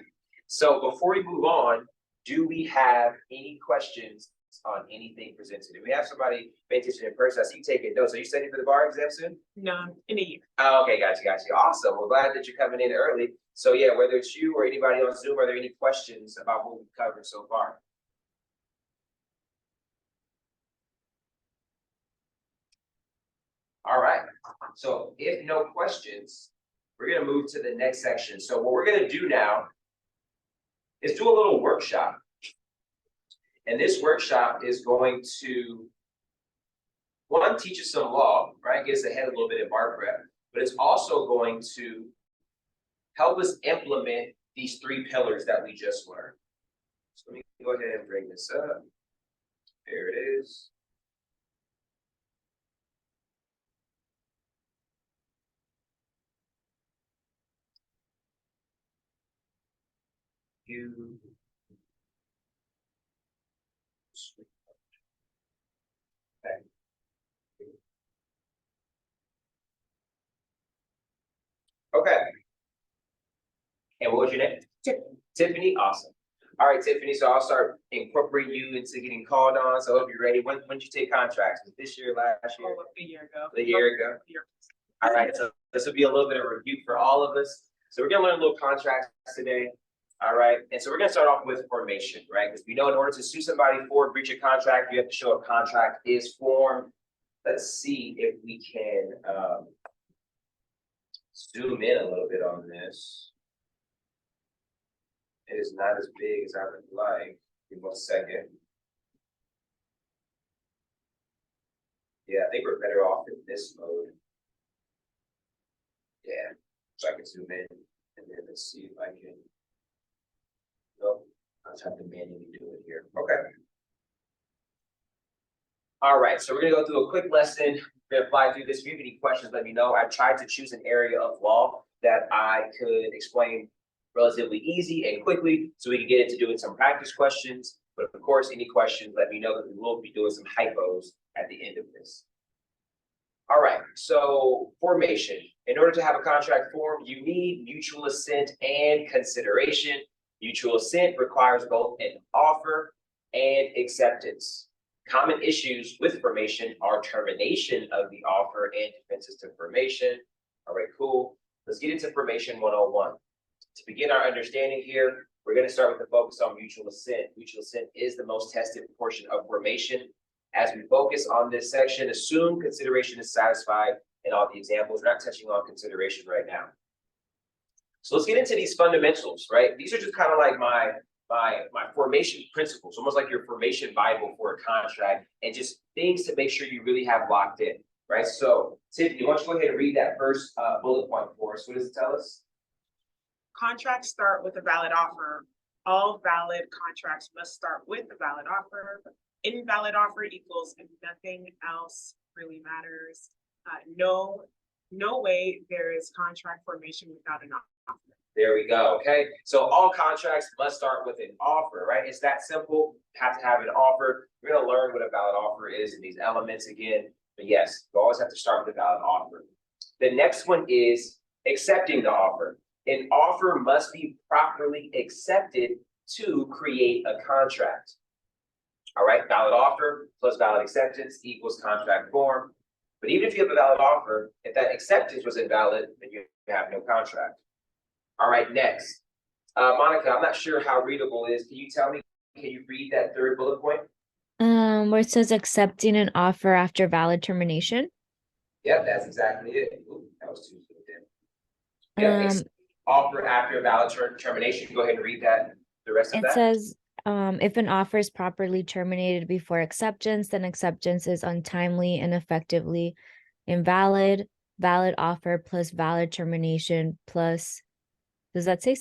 so before we move on, do we have any questions on anything presented? Do we have somebody pay attention in person? I see you taking notes. Are you studying for the bar exam soon? No, in a year. Oh, okay, gotcha. Awesome. We're glad that you're coming in early. So yeah, whether it's you or anybody on Zoom, are there any questions about what we've covered so far? All right, so if no questions, we're gonna move to the next section. So what we're gonna do now is do a little workshop. And this workshop is going to, one, teach us some law, right? Get us ahead a little bit in bar prep, but it's also going to help us implement these 3 pillars that we just learned. So let me go ahead and bring this up. There it is. Okay. Okay. And what was your name? Tiffany, awesome. All right, Tiffany, so I'll start incorporating you into getting called on. So if you're ready, when did you take contracts? Was this year, last year? Oh, a year ago. A year ago? All right, so this will be a little bit of a review for all of us. So we're gonna learn a little contracts today. All right, and so we're gonna start off with formation, right? Because we know in order to sue somebody for breach of contract, you have to show a contract is formed. Let's see if we can zoom in a little bit on this. It is not as big as I would like. Give me 1 second. Yeah, I think we're better off in this mode. Yeah, so I can zoom in and then let's see if I can. Nope, I'll just have to manually do it here. Okay. All right, so we're gonna go through a quick lesson. We're gonna fly through this. If you have any questions, let me know. I tried to choose an area of law that I could explain relatively easy and quickly so we can get into doing some practice questions. But of course, any questions, let me know that we will be doing some hypos at the end of this. All right, so formation. In order to have a contract formed, you need mutual assent and consideration. Mutual assent requires both an offer and acceptance. Common issues with formation are termination of the offer and defenses to formation. All right, cool. Let's get into formation 101. To begin our understanding here, we're going to start with the focus on mutual assent. Mutual assent is the most tested portion of formation. As we focus on this section, assume consideration is satisfied in all the examples. We're not touching on consideration right now. So let's get into these fundamentals, right? These are just kind of like my my formation principles, almost like your formation Bible for a contract, and just things to make sure you really have locked in, right? So Tiffany, why don't you go ahead and read that first bullet point for us? What does it tell us? Contracts start with a valid offer. All valid contracts must start with a valid offer. Invalid offer equals nothing else really matters. No way there is contract formation without an offer. There we go. Okay. So all contracts must start with an offer, right? It's that simple. Have to have an offer. We're going to learn what a valid offer is in these elements again. But yes, you always have to start with a valid offer. The next one is accepting the offer. An offer must be properly accepted to create a contract. All right. Valid offer plus valid acceptance equals contract form. But even if you have a valid offer, if that acceptance was invalid, then you have no contract. All right, next. Monica, I'm not sure how readable it is. Can you tell me, can you read that third bullet point? Where it says accepting an offer after valid termination. Yep, that's exactly it. Ooh, that was too good. Yeah, offer after valid termination. Go ahead and read that, the rest of that. It says, if an offer is properly terminated before acceptance, then acceptance is untimely and effectively invalid. Valid offer plus valid termination plus, does that say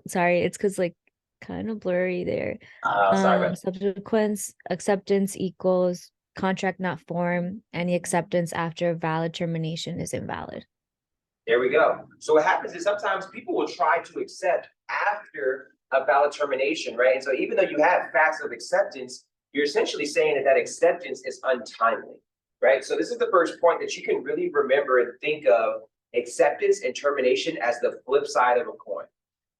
sorry, it's because like kind of blurry there. Sorry about that. Subsequent acceptance equals contract not formed. Any acceptance after valid termination is invalid. There we go. So what happens is sometimes people will try to accept after a valid termination, right? And so even though you have facts of acceptance, you're essentially saying that that acceptance is untimely, right? So this is the first point that you can really remember and think of acceptance and termination as the flip side of a coin,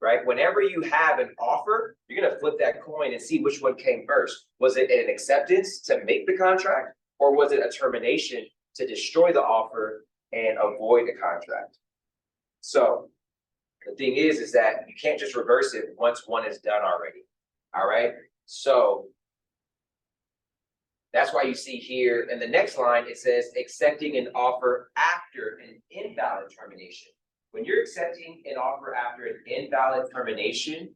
right? Whenever you have an offer, you're going to flip that coin and see which one came first. Was it an acceptance to make the contract, or was it a termination to destroy the offer and avoid the contract? So the thing is that you can't just reverse it once one is done already. All right. So that's why you see here in the next line, it says accepting an offer after an invalid termination. When you're accepting an offer after an invalid termination,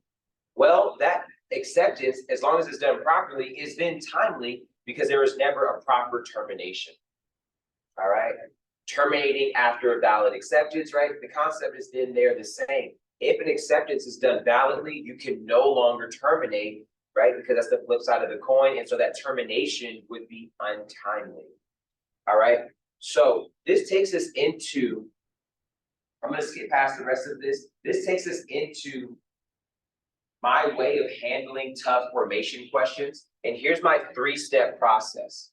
well, that acceptance, as long as it's done properly, is then timely because there was never a proper termination. All right. Terminating after a valid acceptance, right? The concept is then there the same. If an acceptance is done validly, you can no longer terminate, right? Because that's the flip side of the coin. And so that termination would be untimely. All right. So this takes us into, I'm going to skip past the rest of this. This takes us into my way of handling tough formation questions. And here's my 3-step process.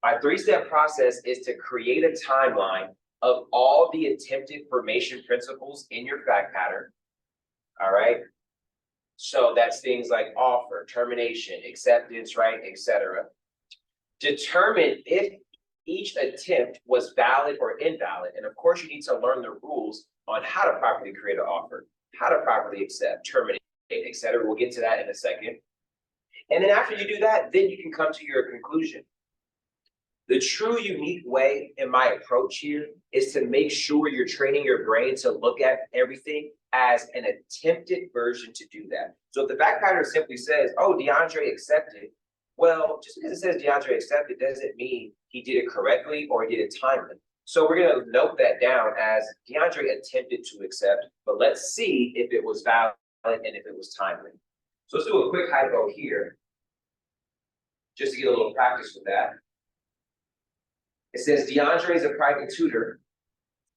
My 3-step process is to create a timeline of all the attempted formation principles in your fact pattern. All right. So that's things like offer, termination, acceptance, right, etc. Determine if each attempt was valid or invalid. And of course, you need to learn the rules on how to properly create an offer, how to properly accept, terminate, etc. We'll get to that in a second. And then after you do that, then you can come to your conclusion. The true unique way in my approach here is to make sure you're training your brain to look at everything as an attempted version to do that. So if the fact pattern simply says, oh, DeAndre accepted, well, just because it says DeAndre accepted doesn't mean he did it correctly or he did it timely. So we're going to note that down as DeAndre attempted to accept, but let's see if it was valid and if it was timely. So let's do a quick hypo here, just to get a little practice with that. It says DeAndre is a private tutor,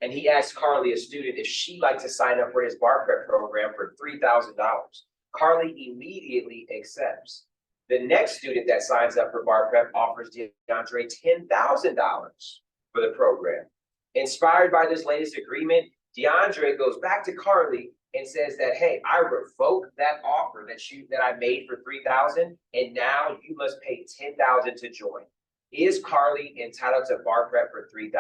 and he asked Carly, a student, if she'd like to sign up for his bar prep program for $3,000. Carly immediately accepts. The next student that signs up for bar prep offers DeAndre $10,000 for the program. Inspired by this latest agreement, DeAndre goes back to Carly and says that, hey, I revoke that offer that I made for $3,000, and now you must pay $10,000 to join. Is Carly entitled to bar prep for $3,000?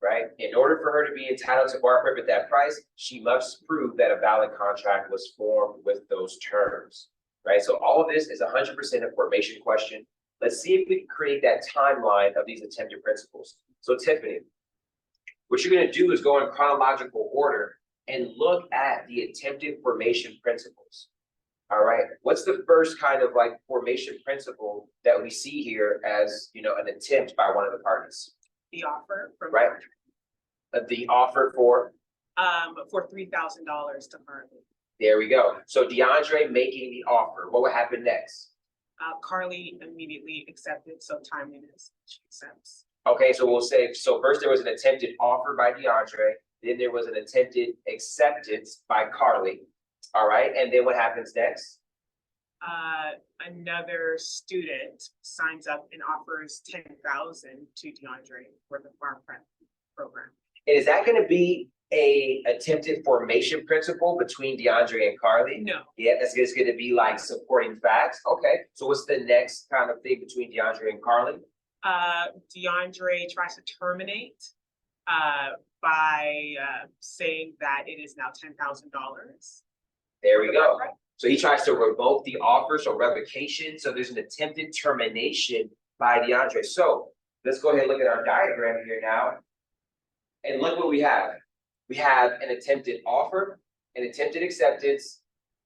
Right? In order for her to be entitled to bar prep at that price, she must prove that a valid contract was formed with those terms. Right? So all of this is 100% a formation question. Let's see if we can create that timeline of these attempted principles. So Tiffany, what you're going to do is go in chronological order and look at the attempted formation principles. All right, what's the first kind of like formation principle that we see here as, you know, an attempt by one of the parties, The offer from. right? The offer for, For $3,000 to Carly. there we go. So DeAndre making the offer, what would happen next? Carly immediately accepted, so timeliness, she accepts. Okay, so we'll say, so first there was an attempted offer by DeAndre, then there was an attempted acceptance by Carly. All right, and then what happens next? Another student signs up and offers 10,000 to DeAndre for the farm prep program. And is that gonna be a attempted formation principle between DeAndre and Carly? No, Yeah, that's just gonna be like supporting facts. Okay, so what's the next kind of thing between DeAndre and Carly? DeAndre tries to terminate by saying that it is now $10,000. There we go. So he tries to revoke the offer, so revocation. So there's an attempted termination by DeAndre. So let's go ahead and look at our diagram here now. And look what we have. We have an attempted offer, an attempted acceptance,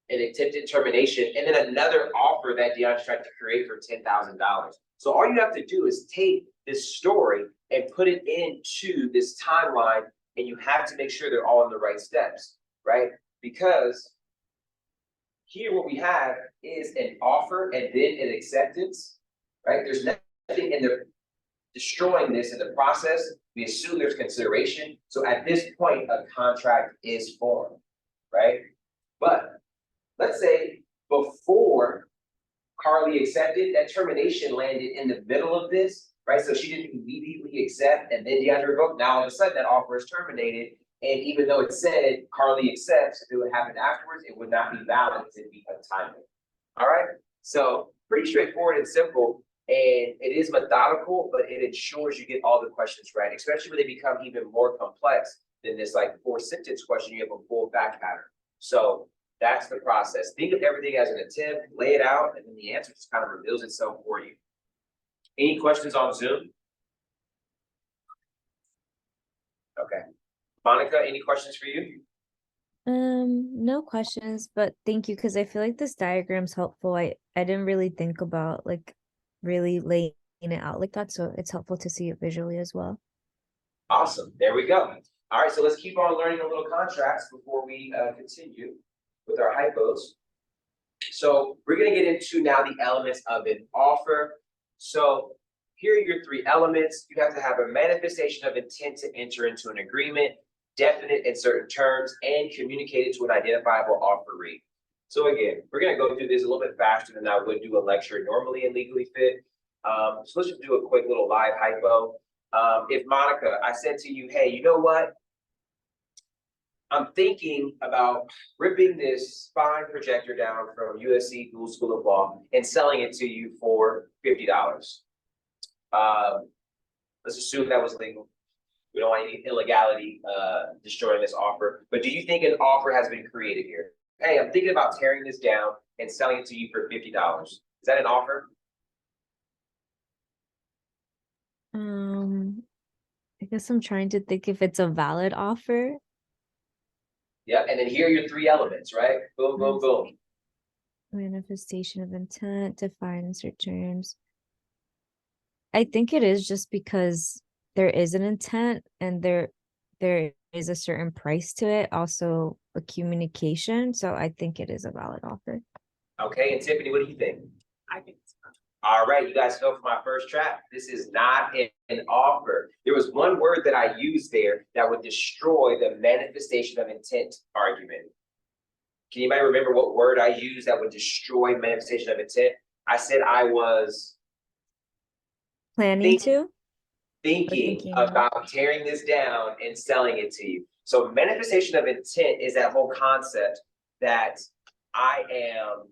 an attempted termination, and then another offer that DeAndre tried to create for $10,000. So all you have to do is take this story and put it into this timeline, and you have to make sure they're all in the right steps, right? Because here what we have is an offer and then an acceptance, right? There's nothing in the destroying this in the process. We assume there's consideration. So at this point, a contract is formed, right? But let's say before Carly accepted, that termination landed in the middle of this, right? So she didn't immediately accept and then DeAndre revoked. Now all of a sudden that offer is terminated. And even though it said Carly accepts, if it would happen afterwards, it would not be valid because it'd be untimely. All right. So pretty straightforward and simple. And it is methodical, but it ensures you get all the questions right, especially when they become even more complex than this like 4-sentence question. You have a full fact pattern. So that's the process. Think of everything as an attempt, lay it out, and then the answer just kind of reveals itself for you. Any questions on Zoom? Okay. Monica, any questions for you? No questions, but thank you, because I feel like this diagram's helpful. I didn't really think about like really laying it out like that, so it's helpful to see it visually as well. Awesome. There we go. All right, so let's keep on learning a little contracts before we continue with our hypos. So we're going to get into now the elements of an offer. So here are your 3 elements. You have to have a manifestation of intent to enter into an agreement, definite in certain terms, and communicated to an identifiable offeree. So again, we're going to go through this a little bit faster than I would do a lecture normally in Legally Fit. So let's just do a quick little live hypo. If Monica, I said to you, hey, you know what? I'm thinking about ripping this spine projector down from USC Dual School of Law and selling it to you for $50. Let's assume that was legal. We don't want any illegality destroying this offer. But do you think an offer has been created here? Hey, I'm thinking about tearing this down and selling it to you for $50. Is that an offer? I guess I'm trying to think if it's a valid offer. Yeah, and then here are your 3 elements, right? Boom, boom, boom. Manifestation of intent, define insert terms. I think it is just because there is an intent and there is a certain price to it, also a communication. So I think it is a valid offer. Okay, and Tiffany, what do you think? I think it's fine. All right, you guys fell for my first trap. This is not an offer. There was one word that I used there that would destroy the manifestation of intent argument. Can anybody remember what word I used that would destroy manifestation of intent? I said I was Planning to? thinking about tearing this down and selling it to you. So manifestation of intent is that whole concept that I am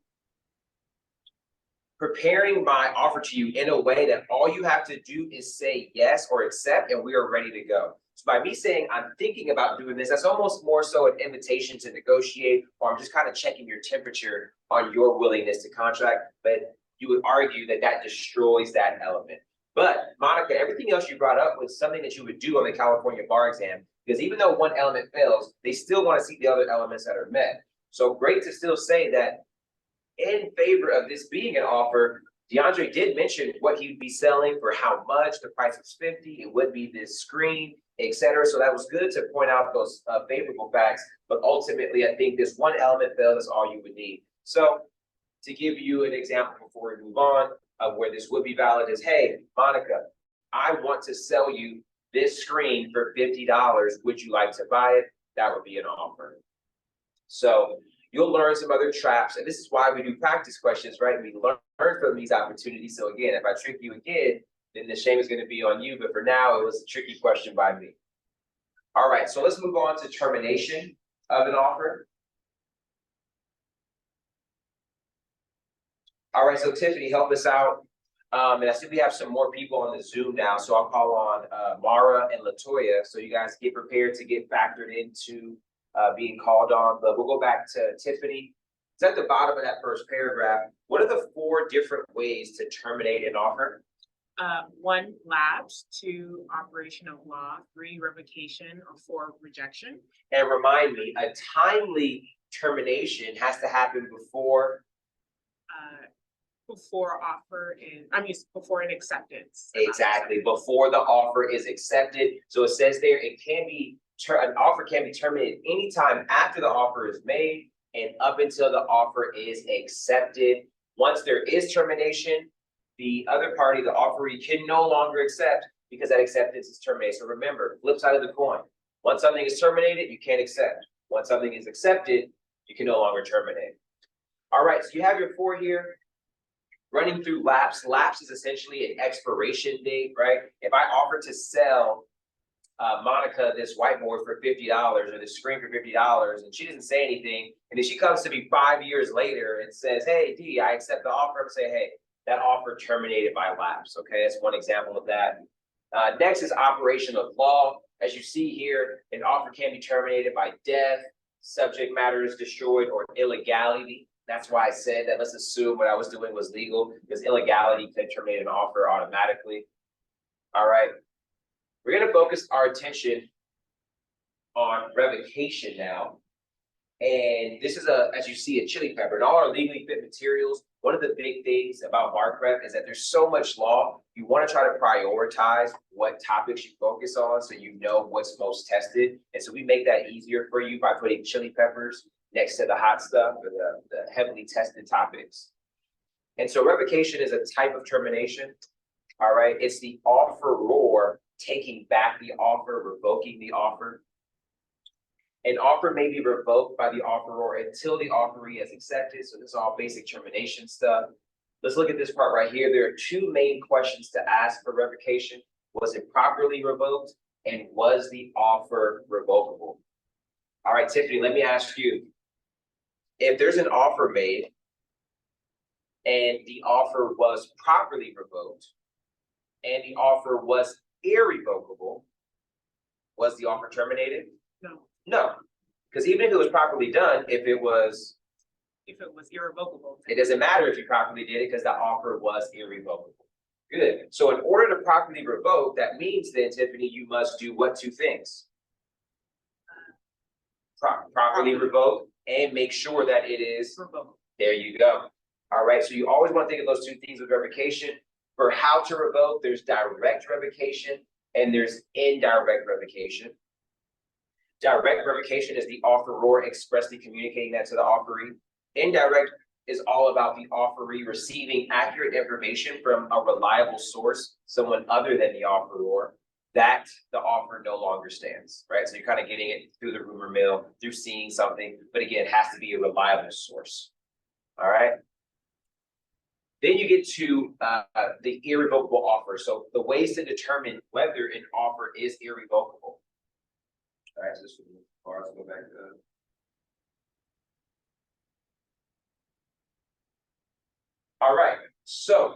preparing my offer to you in a way that all you have to do is say yes or accept, and we are ready to go. So by me saying I'm thinking about doing this, that's almost more so an invitation to negotiate, or I'm just kind of checking your temperature on your willingness to contract. But you would argue that that destroys that element. But Monica, everything else you brought up was something that you would do on the California bar exam, because even though one element fails, they still want to see the other elements that are met. So great to still say that in favor of this being an offer, DeAndre did mention what he'd be selling for how much. The price was 50. It would be this screen, etc. So that was good to point out those favorable facts. But ultimately, I think this one element failed is all you would need. So to give you an example before we move on of where this would be valid is, hey, Monica, I want to sell you this screen for $50. Would you like to buy it? That would be an offer. So you'll learn some other traps. And this is why we do practice questions, right? We learn from these opportunities. So again, if I trick you again, then the shame is going to be on you. But for now, it was a tricky question by me. All right, so let's move on to termination of an offer. All right, so Tiffany, help us out. And I see we have some more people on the Zoom now. So I'll call on Mara and Latoya. So you guys get prepared to get factored into being called on. But we'll go back to Tiffany. It's at the bottom of that first paragraph. What are the 4 different ways to terminate an offer? 1, lapse; 2, operation of law; 3, revocation; or 4, rejection. And remind me, a timely termination has to happen before before an acceptance. exactly before the offer is accepted. So it says there it can be an offer can be terminated anytime after the offer is made and up until the offer is accepted. Once there is termination, the other party, the offeree, can no longer accept because that acceptance is terminated. So remember, flip side of the coin. Once something is terminated, you can't accept. Once something is accepted, you can no longer terminate. All right, so you have your 4 here. Running through lapse. Lapse is essentially an expiration date, right? If I offer to sell Monica this whiteboard for $50 or this screen for $50 and she doesn't say anything, and then she comes to me 5 years later and says, hey, D, I accept the offer. I'm saying, hey, that offer terminated by lapse. Okay, that's one example of that. Next is operation of law. As you see here, an offer can be terminated by death, subject matter is destroyed, or illegality. That's why I said that let's assume what I was doing was legal, because illegality can terminate an offer automatically. All right. We're going to focus our attention on revocation now. And this is as you see, a chili pepper. In all our legally fit materials, one of the big things about bar prep is that there's so much law. You want to try to prioritize what topics you focus on so you know what's most tested. And so we make that easier for you by putting chili peppers next to the hot stuff or the heavily tested topics. And so revocation is a type of termination. All right. It's the offeror taking back the offer, revoking the offer. An offer may be revoked by the offeror until the offeree has accepted. So this is all basic termination stuff. Let's look at this part right here. There are 2 main questions to ask for revocation. Was it properly revoked? And was the offer revocable? All right, Tiffany, let me ask you. If there's an offer made and the offer was properly revoked and the offer was irrevocable, was the offer terminated? No. No, because even if it was properly done, if it was irrevocable, it doesn't matter if you properly did it because the offer was irrevocable. Good. So in order to properly revoke, that means then, Tiffany, you must do what 2 things? Properly revoke and make sure that it is revocable. There you go. All right. So you always want to think of those 2 things with revocation. For how to revoke, there's direct revocation and there's indirect revocation. Direct revocation is the offeror expressly communicating that to the offeree. Indirect is all about the offeree receiving accurate information from a reliable source, someone other than the offeror, that the offer no longer stands, right? So you're kind of getting it through the rumor mill, through seeing something, but again, it has to be a reliable source. All right. Then you get to the irrevocable offer. So the ways to determine whether an offer is irrevocable. All right, so this will let's go back to. All right, so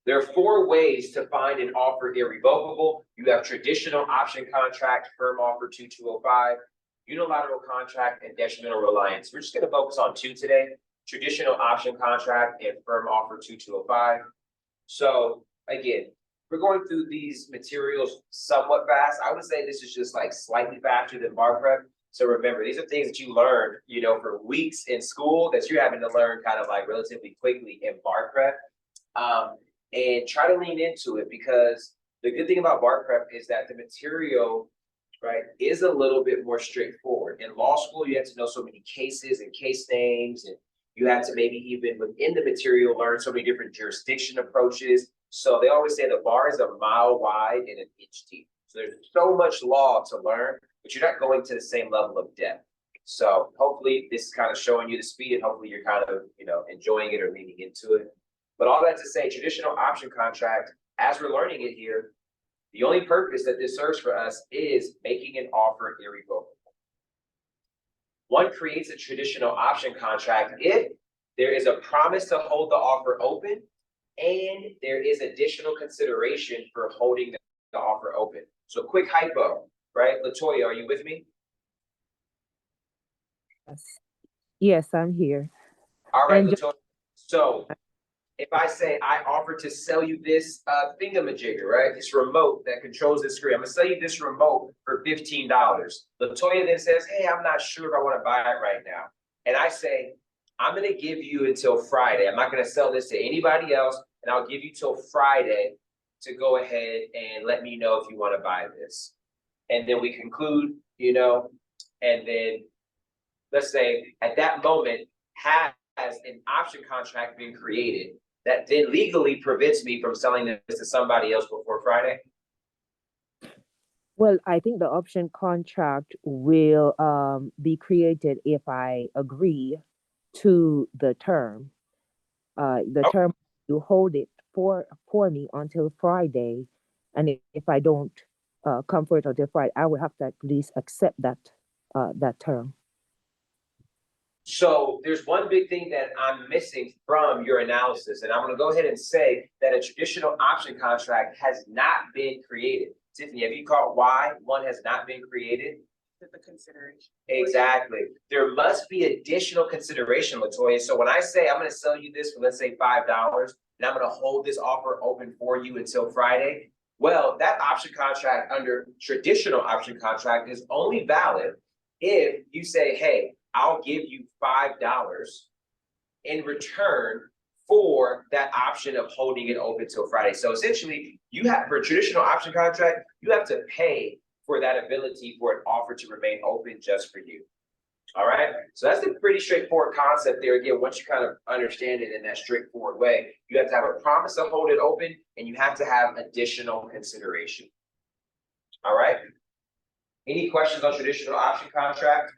there are 4 ways to find an offer irrevocable. You have traditional option contract, firm offer 2205, unilateral contract, and detrimental reliance. We're just going to focus on 2 today: traditional option contract and firm offer 2205. So again, we're going through these materials somewhat fast. I would say this is just like slightly faster than bar prep. So remember, these are things that you learned, you know, for weeks in school that you're having to learn kind of like relatively quickly in bar prep. And try to lean into it, because the good thing about bar prep is that the material, right, is a little bit more straightforward. In law school, you have to know so many cases and case names, and you have to maybe even within the material learn so many different jurisdiction approaches. So they always say the bar is a mile wide and an inch deep. So there's so much law to learn, but you're not going to the same level of depth. So hopefully this is kind of showing you the speed, and hopefully you're kind of, you know, enjoying it or leaning into it. But all that to say, traditional option contract, as we're learning it here, the only purpose that this serves for us is making an offer irrevocable. One creates a traditional option contract if there is a promise to hold the offer open and there is additional consideration for holding the offer open. So quick hypo, right? Latoya, are you with me? Yes, I'm here. All right, And Latoya. So if I say I offer to sell you this thingamajigger, right? This remote that controls the screen. I'm gonna sell you this remote for $15. Latoya then says, hey, I'm not sure if I want to buy it right now. And I say, I'm gonna give you until Friday. I'm not gonna sell this to anybody else, and I'll give you till Friday to go ahead and let me know if you want to buy this. And then we conclude, you know, and then let's say at that moment has an option contract been created that then legally prevents me from selling this to somebody else before Friday? well, I think the option contract will be created if I agree to the term. The Oh. term, you hold it for me until Friday, and if I don't come for it until Friday, I will have to at least accept that term. So there's one big thing that I'm missing from your analysis, and I'm going to go ahead and say that a traditional option contract has not been created. Tiffany, have you caught why one has not been created? The consideration. Exactly. There must be additional consideration, Latoya. So when I say I'm going to sell you this for, let's say, $5, and I'm going to hold this offer open for you until Friday, well, that option contract under traditional option contract is only valid if you say, hey, I'll give you $5 in return for that option of holding it open till Friday. So essentially, you have, for a traditional option contract, you have to pay for that ability for an offer to remain open just for you. All right. So that's a pretty straightforward concept there. Again, once you kind of understand it in that straightforward way, you have to have a promise to hold it open, and you have to have additional consideration. All right. Any questions on traditional option contract?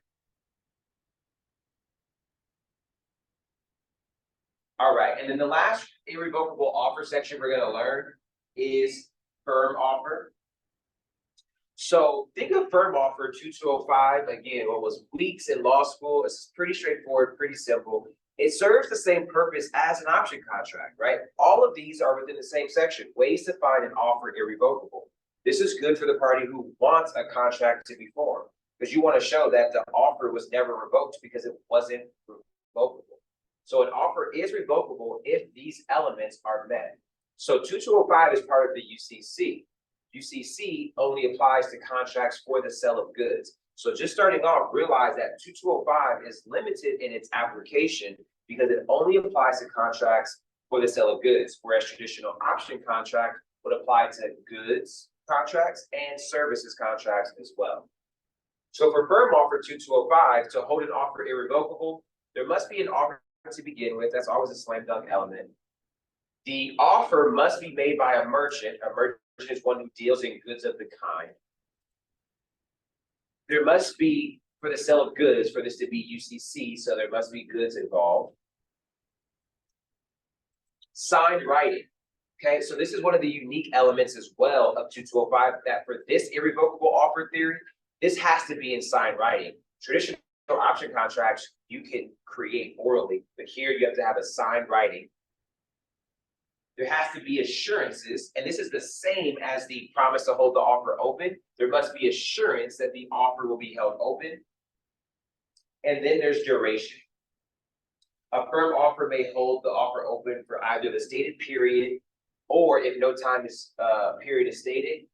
All right, and then the last irrevocable offer section we're going to learn is firm offer. So think of firm offer 2205, again, what was weeks in law school. It's pretty straightforward, pretty simple. It serves the same purpose as an option contract, right? All of these are within the same section, ways to find an offer irrevocable. This is good for the party who wants a contract to be formed, because you want to show that the offer was never revoked because it wasn't revocable. So an offer is revocable if these elements are met. So 2205 is part of the UCC. UCC only applies to contracts for the sale of goods. So just starting off, realize that 2205 is limited in its application because it only applies to contracts for the sale of goods, whereas traditional option contract would apply to goods contracts and services contracts as well. So for firm offer 2205, to hold an offer irrevocable, there must be an offer to begin with. That's always a slam dunk element. The offer must be made by a merchant. A merchant is one who deals in goods of the kind. There must be, for the sale of goods, for this to be UCC, so there must be goods involved. Signed writing. Okay, so this is one of the unique elements as well of 2205, that for this irrevocable offer theory, this has to be in signed writing. Traditional option contracts you can create orally, but here you have to have a signed writing. There has to be assurances, and this is the same as the promise to hold the offer open. There must be assurance that the offer will be held open. And then there's duration. A firm offer may hold the offer open for either the stated period, or if no time is period is stated,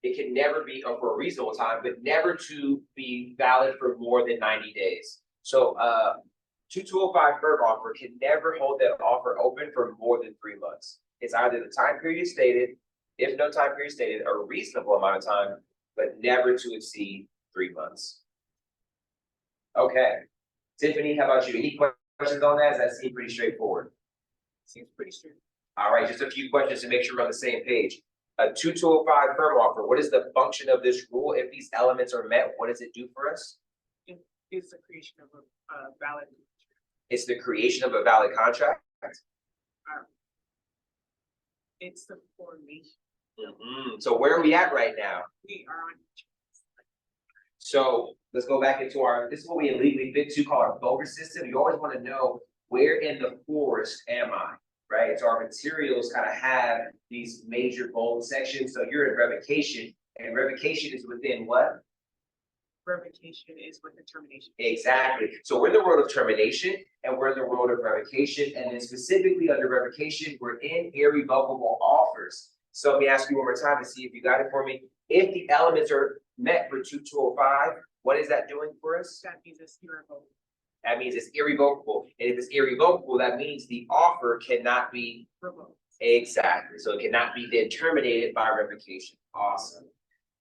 It can never be for a reasonable time, but never to be valid for more than 90 days. So 2205 firm offer can never hold that offer open for more than 3 months. It's either the time period stated, if no time period stated, a reasonable amount of time, but never to exceed 3 months. Okay, Tiffany, how about you? Any questions on that? Does that seem pretty straightforward? Seems pretty straight. All right, just a few questions to make sure we're on the same page. A 2205 firm offer, what is the function of this rule? If these elements are met, what does it do for us? It's the creation of a valid. It's the creation of a valid contract. It's the formation. So where are we at right now? We are on. So let's go back into this is what we illegally fit to call our bogus system. You always want to know where in the forest am I, right? So our materials kind of have these major bold sections. So you're in revocation, and revocation is within what? Revocation is with the termination. Exactly. So we're in the world of termination and we're in the world of revocation. And then specifically under revocation, we're in irrevocable offers. So let me ask you one more time to see if you got it for me. If the elements are met for 2205, what is that doing for us? That means it's irrevocable. That means it's irrevocable. And if it's irrevocable, that means the offer cannot be Revoked. exactly. So it cannot be then terminated by revocation. Awesome.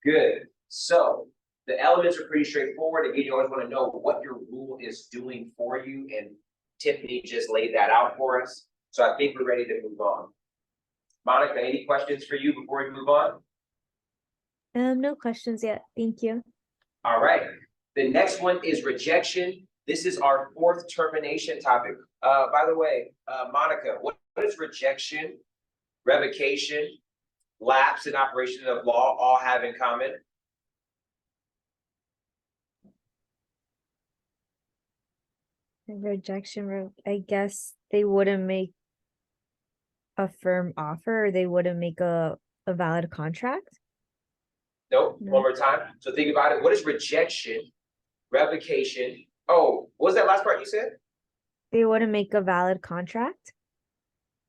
Good. So the elements are pretty straightforward. Again, you always want to know what your rule is doing for you. And Tiffany just laid that out for us. So I think we're ready to move on. Monica, any questions for you before we move on? No questions yet. Thank you. All right. The next one is rejection. This is our fourth termination topic. By the way, Monica, what does rejection, revocation, lapse in operation of law all have in common? Rejection, I guess they wouldn't make a firm offer, or they wouldn't make a valid contract. Nope. No. One more time. So think about it. What is rejection, revocation? Oh, what was that last part you said? They wouldn't make a valid contract.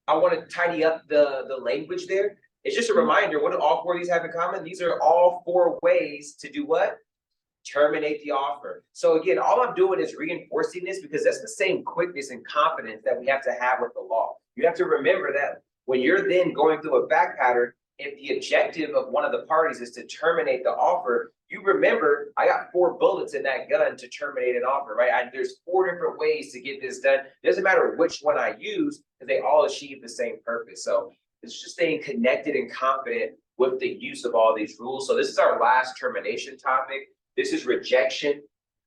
I want to tidy up the language there. It's just a reminder, what do all four of these have in common? These are all four ways to do what? Terminate the offer. So again, all I'm doing is reinforcing this because that's the same quickness and confidence that we have to have with the law. You have to remember that when you're then going through a back pattern, if the objective of one of the parties is to terminate the offer, you remember, I got 4 bullets in that gun to terminate an offer, right? There's 4 different ways to get this done. It doesn't matter which one I use, because they all achieve the same purpose. So it's just staying connected and confident with the use of all these rules. So this is our last termination topic. This is rejection.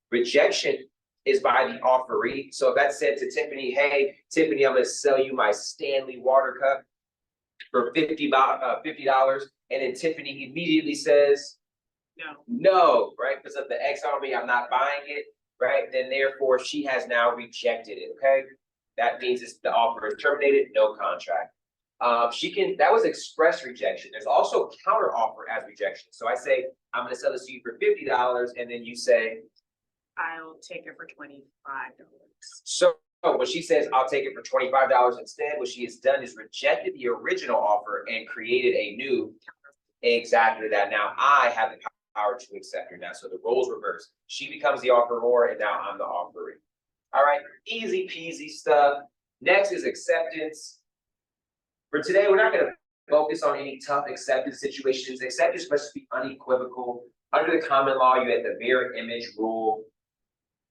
Rejection is by the offeree. So if that said to Tiffany, hey, Tiffany, I'm going to sell you my Stanley water cup for $50, and then Tiffany immediately says, no, right? Because of the X on me, I'm not buying it, right? Then therefore, she has now rejected it, okay? That means the offer is terminated, no contract. That was express rejection. There's also counter offer as rejection. So I say, I'm going to sell this to you for $50, and then you say, I'll take it for $25. So when she says, I'll take it for $25 instead, what she has done is rejected the original offer and created a new, exactly that. Now I have the power to accept her now. So the roles reverse. She becomes the offeror, and now I'm the offeree. All right, easy peasy stuff. Next is acceptance. For today, we're not going to focus on any tough acceptance situations. Acceptance must be unequivocal. Under the common law, you have the mirror image rule.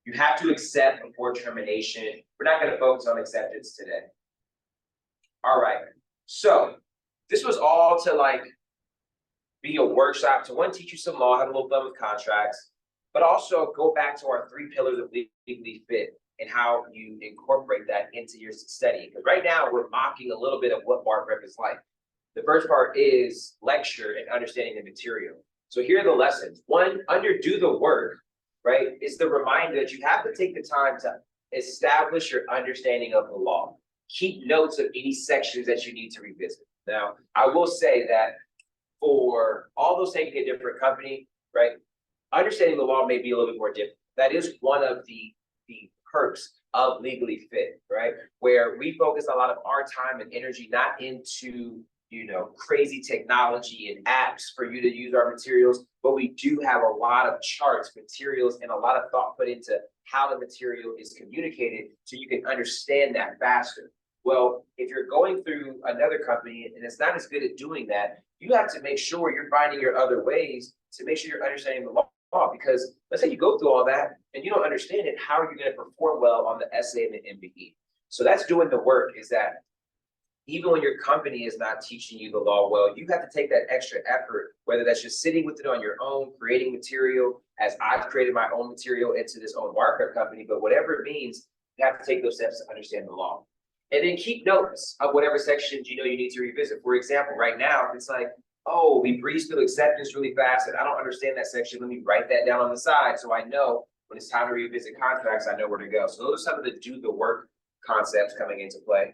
You have to accept before termination. We're not going to focus on acceptance today. All right. So this was all to be a workshop to teach you some law, have a little fun with contracts, but also go back to our 3 pillars of legally fit and how you incorporate that into your study. Because right now we're mocking a little bit of what bar prep is like. The first part is lecture and understanding the material. So here are the lessons. 1, do the work, right? Is the reminder that you have to take the time to establish your understanding of the law. Keep notes of any sections that you need to revisit. Now, I will say that for all those taking a different company, right? Understanding the law may be a little bit more difficult. That is one of the perks of Legally Fit, right? Where we focus a lot of our time and energy not into crazy technology and apps for you to use our materials, but we do have a lot of charts, materials, and a lot of thought put into how the material is communicated so you can understand that faster. Well, if you're going through another company and it's not as good at doing that, you have to make sure you're finding your other ways to make sure you're understanding the law. Because let's say you go through all that and you don't understand it, how are you going to perform well on the essay and the MBE? So that's doing the work, is that even when your company is not teaching you the law well, you have to take that extra effort, whether that's just sitting with it on your own, creating material, as I've created my own material into this own markup company, but whatever it means, you have to take those steps to understand the law. And then keep notes of whatever sections you need to revisit. For example, right now, it's like, oh, we breezed through acceptance really fast and I don't understand that section. Let me write that down on the side so I know when it's time to revisit contracts, I know where to go. So those are some of the do the work concepts coming into play.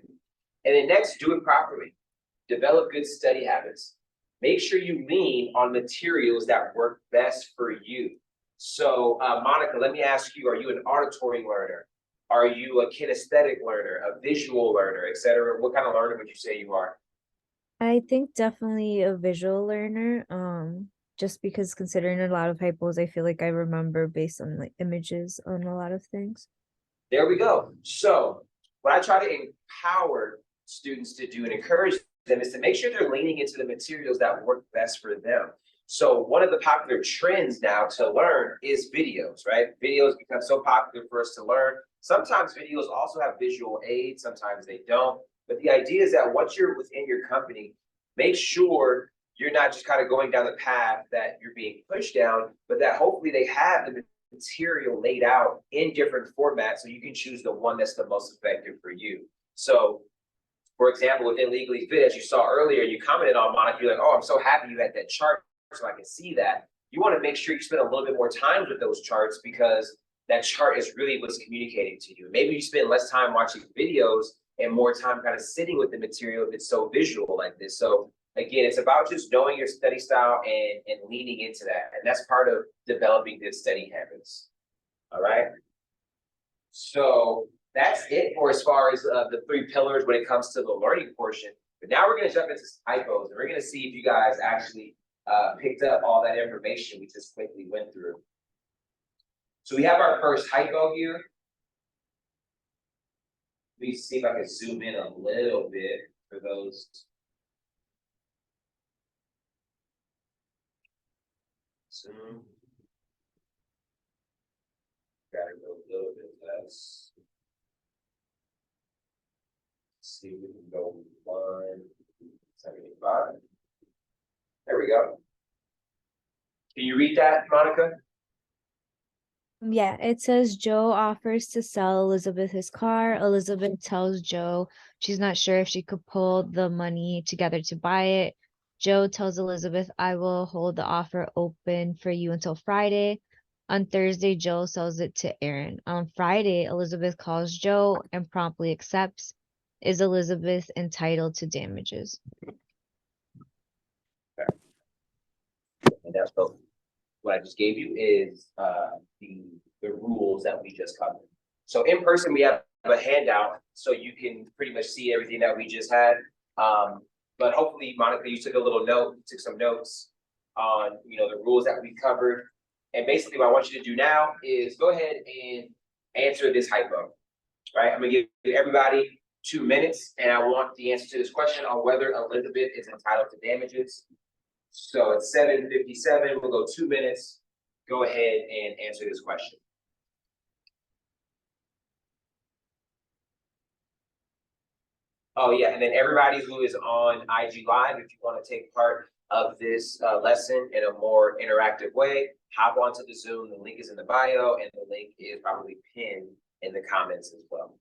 And then next, do it properly. Develop good study habits. Make sure you lean on materials that work best for you. So Monica, let me ask you, are you an auditory learner? Are you a kinesthetic learner, a visual learner, et cetera? What kind of learner would you say you are? I think definitely a visual learner. Just because considering a lot of hypos, I feel like I remember based on like images on a lot of things. There we go. So what I try to empower students to do and encourage them is to make sure they're leaning into the materials that work best for them. So one of the popular trends now to learn is videos, right? Videos become so popular for us to learn. Sometimes videos also have visual aids, sometimes they don't. But the idea is that once you're within your company, make sure you're not just kind of going down the path that you're being pushed down, but that hopefully they have the material laid out in different formats so you can choose the one that's the most effective for you. So, for example, within Legally Fit, as you saw earlier, you commented on, Monica, you're like, oh, I'm so happy you had that chart so I can see that. You want to make sure you spend a little bit more time with those charts because that chart is really what's communicating to you. Maybe you spend less time watching videos and more time kind of sitting with the material if it's so visual like this. So again, it's about just knowing your study style and leaning into that. And that's part of developing good study habits. All right. So that's it for as far as the 3 pillars when it comes to the learning portion. But now we're going to jump into typos and we're going to see if you guys actually picked up all that information we just quickly went through. So we have our first hypo here. Let me see if I can zoom in a little bit for those. Zoom. Gotta go a little bit less. Let's see if we can go 175. There we go. Can you read that, Monica? Yeah, it says Joe offers to sell Elizabeth his car. Elizabeth tells Joe she's not sure if she could pull the money together to buy it. Joe tells Elizabeth, I will hold the offer open for you until Friday. On Thursday, Joe sells it to Aaron. On Friday, Elizabeth calls Joe and promptly accepts. Is Elizabeth entitled to damages? And that's what I just gave you is the rules that we just covered. So in person, we have a handout so you can pretty much see everything that we just had. But hopefully, Monica, you took a little note, took some notes on the rules that we covered. And basically, what I want you to do now is go ahead and answer this hypo. Right? I'm gonna give everybody 2 minutes, and I want the answer to this question on whether Elizabeth is entitled to damages. So it's 7:57. We'll go 2 minutes. Go ahead and answer this question. Oh yeah, and then everybody who is on IG Live, if you want to take part of this lesson in a more interactive way, hop onto the Zoom. The link is in the bio, and the link is probably pinned in the comments as well.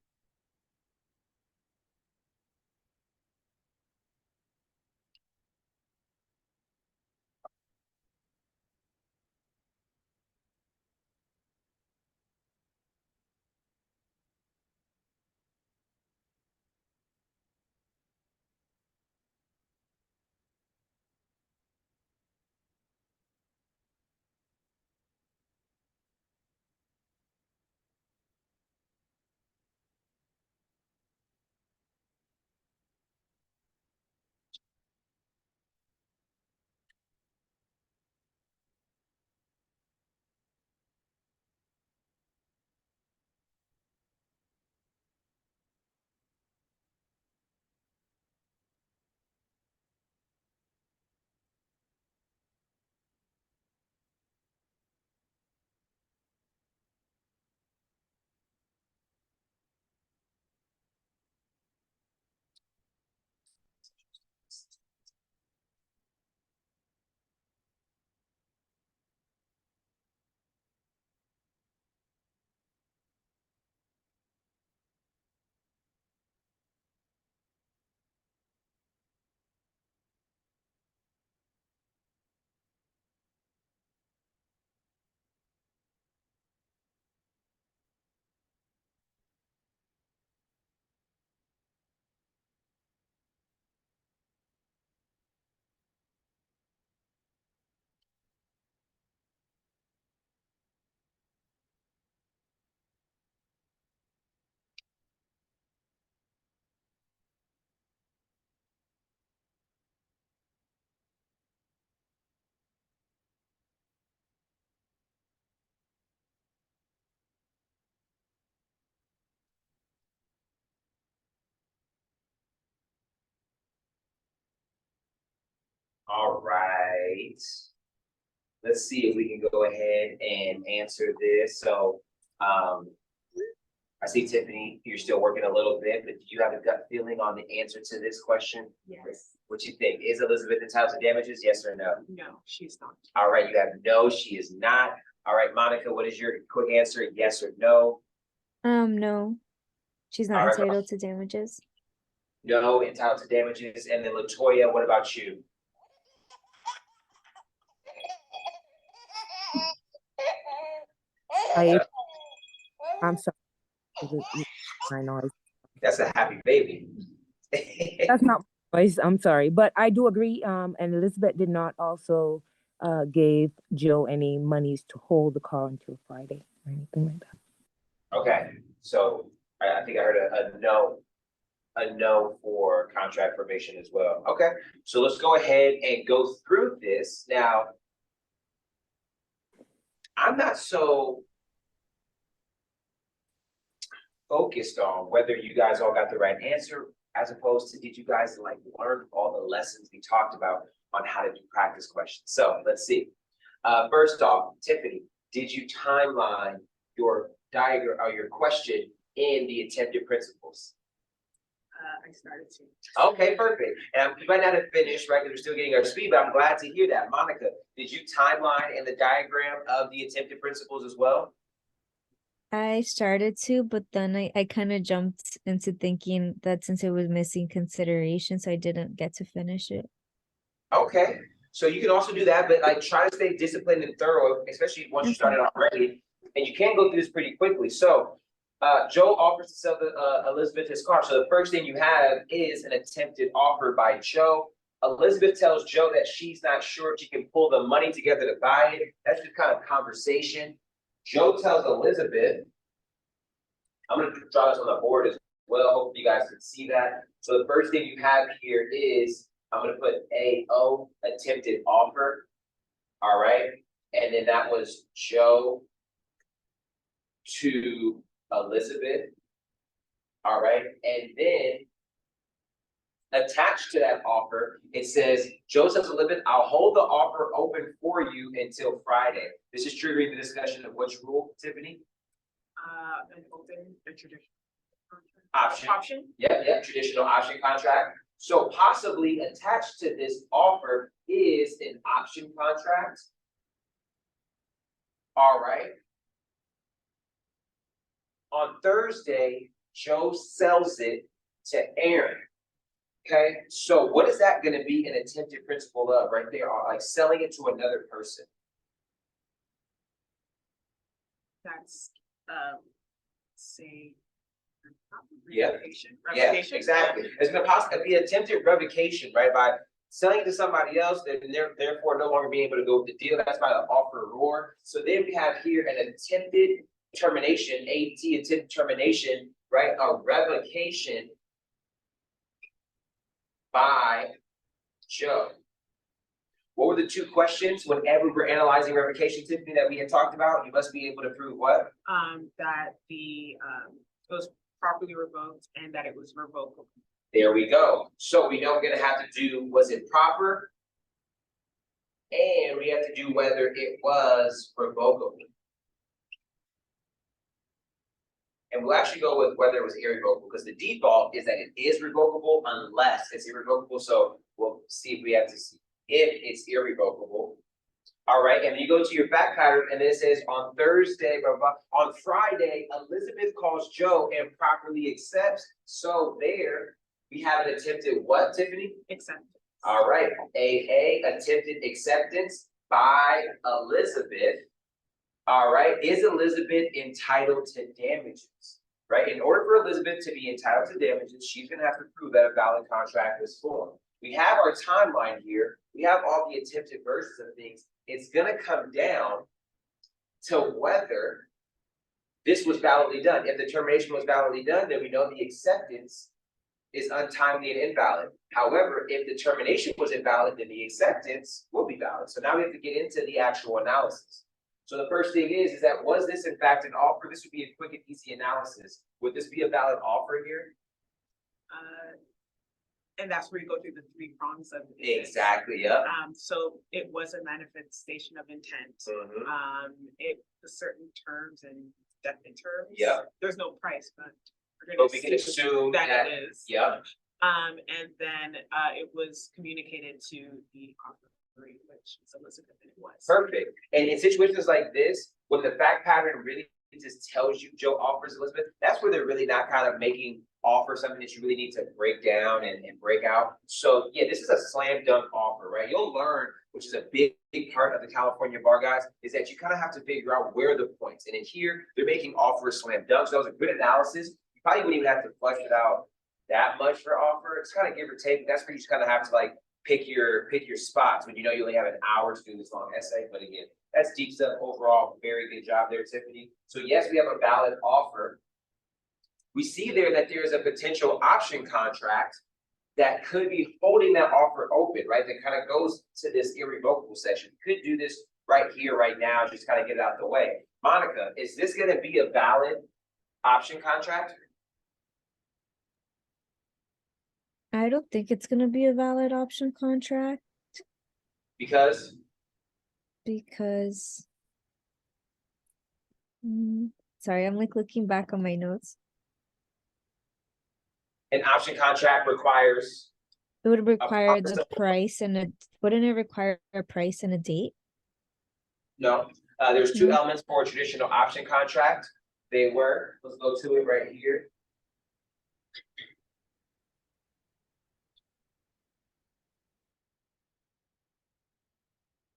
All right. Let's see if we can go ahead and answer this. So, I see Tiffany, you're still working a little bit, but do you have a gut feeling on the answer to this question? Yes. What you think? Is Elizabeth entitled to damages? Yes or no? No, she's not. All right, you have no, she is not. All right, Monica, what is your quick answer? Yes or no? No, she's not All right. entitled to damages. No, entitled to damages. And then Latoya, what about you? I'm sorry. My noise. That's a happy baby. That's not my voice. I'm sorry, but I do agree. And Elizabeth did not also gave Joe any monies to hold the car until Friday or anything like that. Okay, so I think I heard a no for contract formation as well. Okay, so let's go ahead and go through this. Now, I'm not so focused on whether you guys all got the right answer as opposed to did you guys like learn all the lessons we talked about on how to do practice questions. So let's see. First off, Tiffany, did you timeline your diagram or your question in the attempted principles? I started to. Okay, perfect. And we might not have finished, right, because we're still getting our speed, but I'm glad to hear that. Monica, did you timeline in the diagram of the attempted principles as well? I started to, but then I kind of jumped into thinking that since it was missing consideration, so I didn't get to finish it. Okay, so you can also do that, but like try to stay disciplined and thorough, especially once you started already. And you can go through this pretty quickly. So Joe offers to sell Elizabeth his car. So the first thing you have is an attempted offer by Joe. Elizabeth tells Joe that she's not sure if she can pull the money together to buy it. That's just kind of conversation. Joe tells Elizabeth, I'm going to draw this on the board as well. Hope you guys can see that. So the first thing you have here is, I'm going to put AO, attempted offer. All right. And then that was Joe to Elizabeth. All right. And then attached to that offer, it says, Joe says, Elizabeth, I'll hold the offer open for you until Friday. This is triggering the discussion of which rule, Tiffany? An open, a traditional Option. option. Yeah, traditional option contract. So possibly attached to this offer is an option contract. All right. On Thursday, Joe sells it to Aaron. Okay, so what is that going to be an attempted principle of right there? Like selling it to another person. That's say Yeah. revocation. Yeah, Revocation. exactly. It's gonna possibly be attempted revocation, right? By selling it to somebody else, then they're therefore no longer being able to go with the deal. That's by the offer roar. So then we have here an attempted termination, AT, attempted termination, right? A revocation by Joe. What were the two questions whenever we're analyzing revocation, Tiffany, that we had talked about? You must be able to prove what? That the it was properly revoked and that it was revocable. There we go. So we know we're gonna have to do, was it proper? And we have to do whether it was revocable. And we'll actually go with whether it was irrevocable, because the default is that it is revocable unless it's irrevocable. So we'll see if we have to see if it's irrevocable. All right, and then you go to your fact pattern, and then it says on Thursday, on Friday, Elizabeth calls Joe and properly accepts. So there we have an attempted what, Tiffany? Acceptance. All right, AA, attempted acceptance by Elizabeth. All right, is Elizabeth entitled to damages? Right, in order for Elizabeth to be entitled to damages, she's gonna have to prove that a valid contract was formed. We have our timeline here. We have all the attempted versions of things. It's gonna come down to whether this was validly done. If the termination was validly done, then we know the acceptance is untimely and invalid. However, if the termination was invalid, then the acceptance will be valid. So now we have to get into the actual analysis. So the first thing is that was this in fact an offer? This would be a quick and easy analysis. Would this be a valid offer here? And that's where you go through the three prongs of. Exactly, yep. So it was a manifestation of intent. Mhm. It the certain terms and definite terms. Yep. There's no price, but But we can assume that, it is. yep, And then it was communicated to the offeree, which is Elizabeth, and it was. perfect. And in situations like this, when the fact pattern really just tells you Joe offers Elizabeth, that's where they're really not kind of making offer something that you really need to break down and break out. So yeah, this is a slam dunk offer, right? You'll learn, which is a big part of the California bar guys, is that you kind of have to figure out where the points. And in here, they're making offers slam dunk. So that was a good analysis. You probably wouldn't even have to flesh it out that much for offer. It's kind of give or take. That's where you just kind of have to like pick your spots when you know you only have an hour to do this long essay. But again, that's deep stuff overall. Very good job there, Tiffany. So yes, we have a valid offer. We see there that there is a potential option contract that could be holding that offer open, right? That kind of goes to this irrevocable section. You could do this right here, right now, just kind of get it out of the way. Monica, is this going to be a valid option contract? I don't think it's gonna be a valid option contract Because because sorry, I'm like looking back on my notes. an option contract requires, It would require the opposite- price and wouldn't it require a price and a date? no, there's two No. elements for a traditional option contract. They were, let's go to it right here.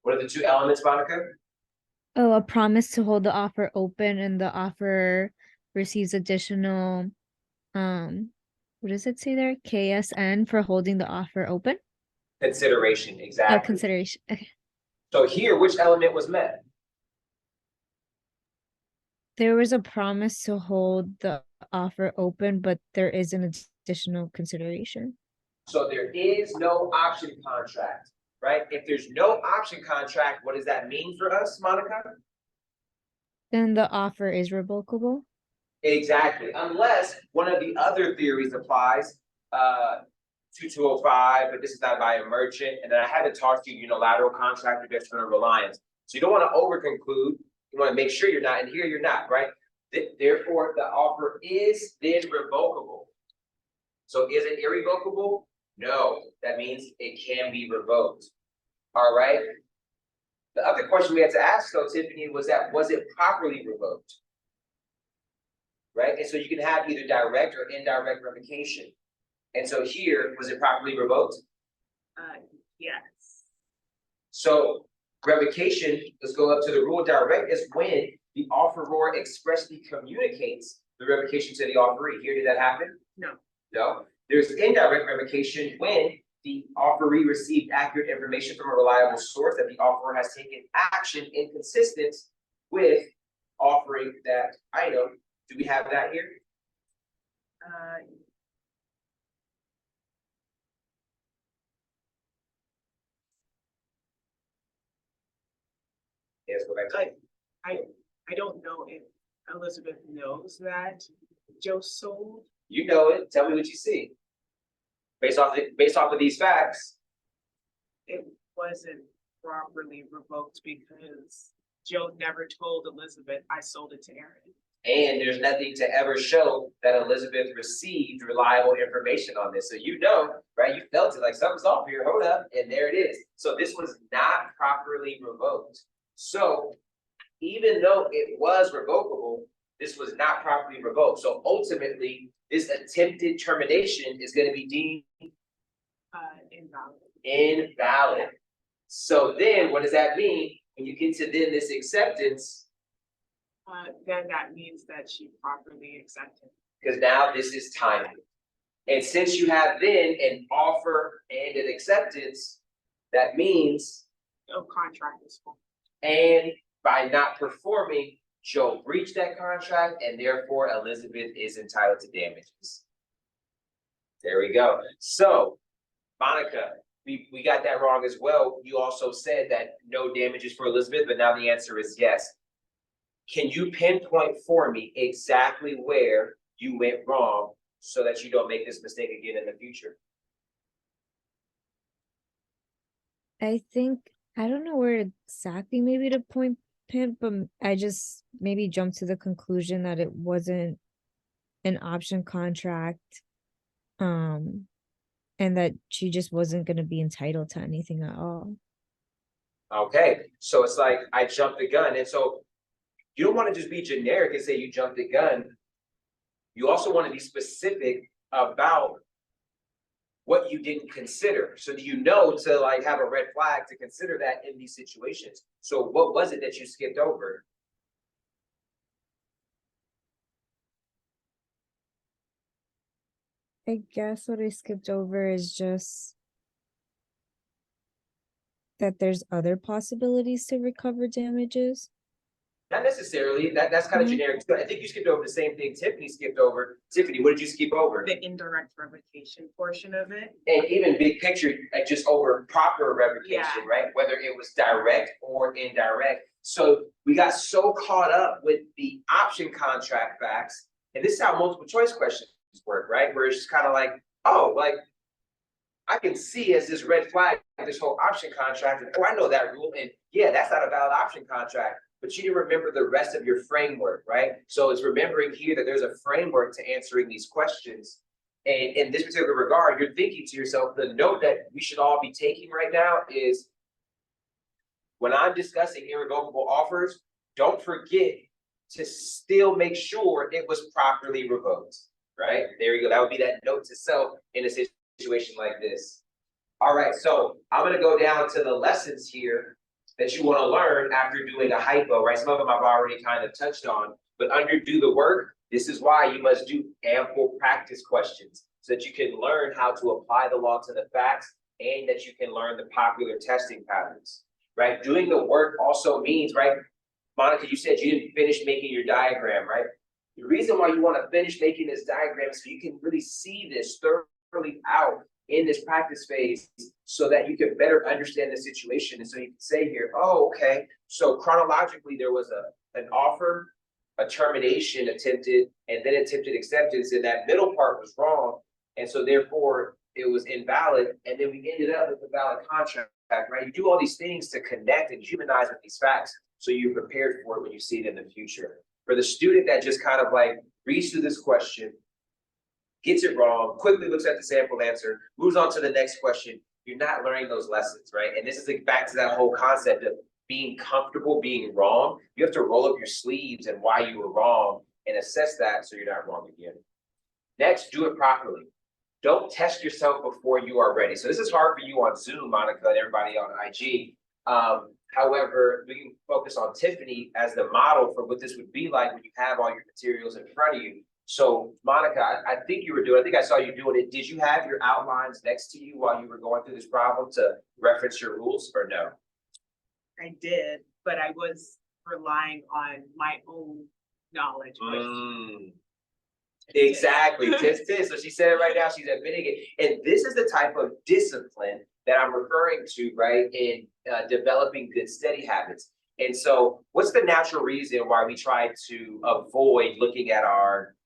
What are the two elements, Monica? Oh, a promise to hold the offer open and the offer receives additional, what does it say there? KSN for holding the offer open? Consideration, Oh, exactly. consideration. Okay. So here, which element was met? There was a promise to hold the offer open, but there is an additional consideration. So there is no option contract, right? If there's no option contract, what does that mean for us, Monica? Then the offer is revocable. Exactly, unless one of the other theories applies, 2205, but this is not by a merchant, and then I had to talk to unilateral contract or detrimental reliance. So you don't want to over conclude, you want to make sure you're not, and here you're not, right? Therefore, the offer is then revocable. So is it irrevocable? No, that means it can be revoked. All right. The other question we had to ask though, Tiffany, was it properly revoked? Right, and so you can have either direct or indirect revocation. And so here, was it properly revoked? Yes. So revocation, let's go up to the rule. Direct is when the offeror expressly communicates the revocation to the offeree. Here, did that happen? No. No. There's indirect revocation when the offeree received accurate information from a reliable source that the offeror has taken action inconsistent with offering that item. Do we have that here? Yes, go back to I don't know if Elizabeth knows that Joe sold. you know it. Tell me what you see. Based off of these facts. It wasn't properly revoked because Joe never told Elizabeth, I sold it to Aaron. And there's nothing to ever show that Elizabeth received reliable information on this. So you know, right? You felt it like something's off here. Hold up. And there it is. So this was not properly revoked. So even though it was revocable, this was not properly revoked. So ultimately, this attempted termination is going to be deemed invalid. So then what does that mean? When you get to then this acceptance, then that means that she properly accepted. because now this is timing. And since you have then an offer and an acceptance, that means, No contract is full. and by not performing, Joe breached that contract, and therefore Elizabeth is entitled to damages. There we go. So, Monica, we got that wrong as well. You also said that no damages for Elizabeth, but now the answer is yes. Can you pinpoint for me exactly where you went wrong so that you don't make this mistake again in the future? I think, I don't know where exactly maybe to point pin, but I just maybe jumped to the conclusion that it wasn't an option contract. Um, and that she just wasn't gonna be entitled to anything at all. Okay, so it's like I jumped the gun, and so you don't want to just be generic and say you jumped the gun. You also want to be specific about what you didn't consider, so that you know to like have a red flag to consider that in these situations. So what was it that you skipped over? I guess what I skipped over is just that there's other possibilities to recover damages. Not necessarily, that's kind of Mhm. generic. I think you skipped over the same thing Tiffany skipped over. Tiffany, what did you skip over? The indirect revocation portion of it. And even big picture, like just over proper revocation, Yeah. right? Whether it was direct or indirect. So we got so caught up with the option contract facts, and this is how multiple choice questions work, right? Where it's just kind of like, oh, like I can see as this red flag, this whole option contract, and oh, I know that rule, and yeah, that's not a valid option contract. But you didn't remember the rest of your framework, right? So it's remembering here that there's a framework to answering these questions. And in this particular regard, you're thinking to yourself, the note that we should all be taking right now is when I'm discussing irrevocable offers, don't forget to still make sure it was properly revoked, right? There you go. That would be that note to self in a situation like this. All right, so I'm gonna go down to the lessons here that you want to learn after doing a hypo, right? Some of them I've already kind of touched on, but under do the work, this is why you must do ample practice questions so that you can learn how to apply the law to the facts and that you can learn the popular testing patterns, right? Doing the work also means, right? Monica, you said you didn't finish making your diagram, right? The reason why you want to finish making this diagram is so you can really see this thoroughly out in this practice phase so that you can better understand the situation. And so you can say here, oh, okay, so chronologically there was an offer, a termination attempted, and then attempted acceptance, and that middle part was wrong. And so therefore it was invalid. And then we ended up with a valid contract, right? You do all these things to connect and humanize with these facts so you're prepared for it when you see it in the future. For the student that just kind of like reads through this question, gets it wrong, quickly looks at the sample answer, moves on to the next question, you're not learning those lessons, right? And this is like back to that whole concept of being comfortable being wrong. You have to roll up your sleeves and why you were wrong and assess that so you're not wrong again. Next, do it properly. Don't test yourself before you are ready. So this is hard for you on Zoom, Monica, and everybody on IG. However, we can focus on Tiffany as the model for what this would be like when you have all your materials in front of you. So Monica, I think you were doing, I think I saw you doing it. Did you have your outlines next to you while you were going through this problem to reference your rules or no? I did, but I was relying on my own knowledge. Exactly. Tisk. So she said it right now, she's admitting it. And this is the type of discipline that I'm referring to, right, in developing good study habits. And so what's the natural reason why we try to avoid looking at our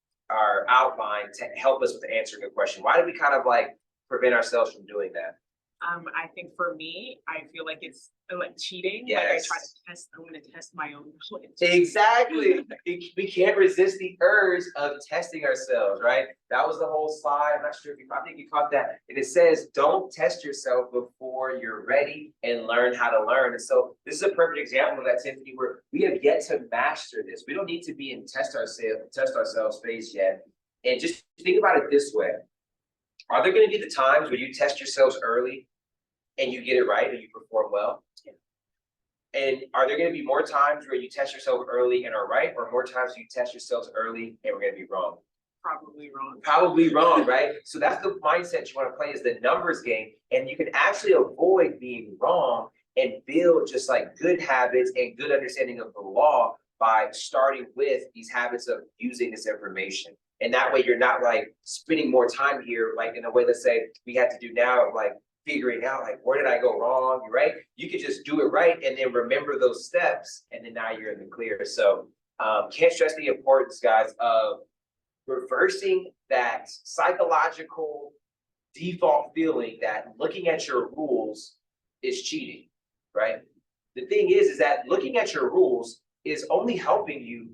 outline to help us with answering a question? Why do we kind of like prevent ourselves from doing that? I think for me, I feel like it's like cheating. Yes. Like I try to test, I want to test my own knowledge. Exactly. We can't resist the urge of testing ourselves, right? That was the whole slide. I'm not sure if you, I think you caught that. And it says, don't test yourself before you're ready and learn how to learn. And so this is a perfect example of that, Tiffany, where we have yet to master this. We don't need to be in test ourselves phase yet. And just think about it this way. Are there going to be the times where you test yourselves early and you get it right and you perform well? Yeah. And are there going to be more times where you test yourself early and are right, or more times you test yourselves early and we're going to be wrong? Probably wrong. Probably wrong, right? So that's the mindset you want to play, is the numbers game, and you can actually avoid being wrong and build just like good habits and good understanding of the law by starting with these habits of using this information. And that way you're not like spending more time here, like in a way, let's say we had to do now, of like figuring out like, where did I go wrong, right? You could just do it right and then remember those steps, and then now you're in the clear. So can't stress the importance, guys, of reversing that psychological default feeling that looking at your rules is cheating, right? The thing is that looking at your rules is only helping you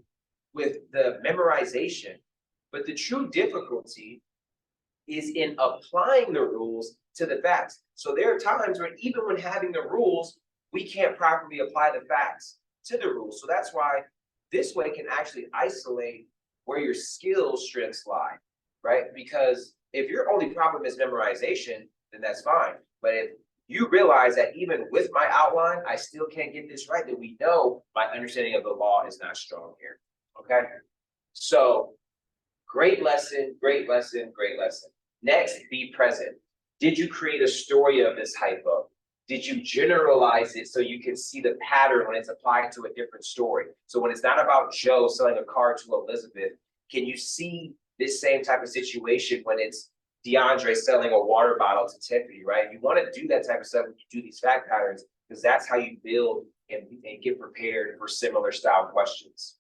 with the memorization, but the true difficulty is in applying the rules to the facts. So there are times when even when having the rules, we can't properly apply the facts to the rules. So that's why this way can actually isolate where your skill strengths lie, right? Because if your only problem is memorization, then that's fine. But if you realize that even with my outline, I still can't get this right, then we know my understanding of the law is not strong here, okay? So great lesson, great lesson, great lesson. Next, be present. Did you create a story of this hypo? Did you generalize it so you can see the pattern when it's applied to a different story? So when it's not about Joe selling a car to Elizabeth, can you see this same type of situation when it's DeAndre selling a water bottle to Tiffany, right? You want to do that type of stuff when you do these fact patterns, because that's how you build and get prepared for similar style questions.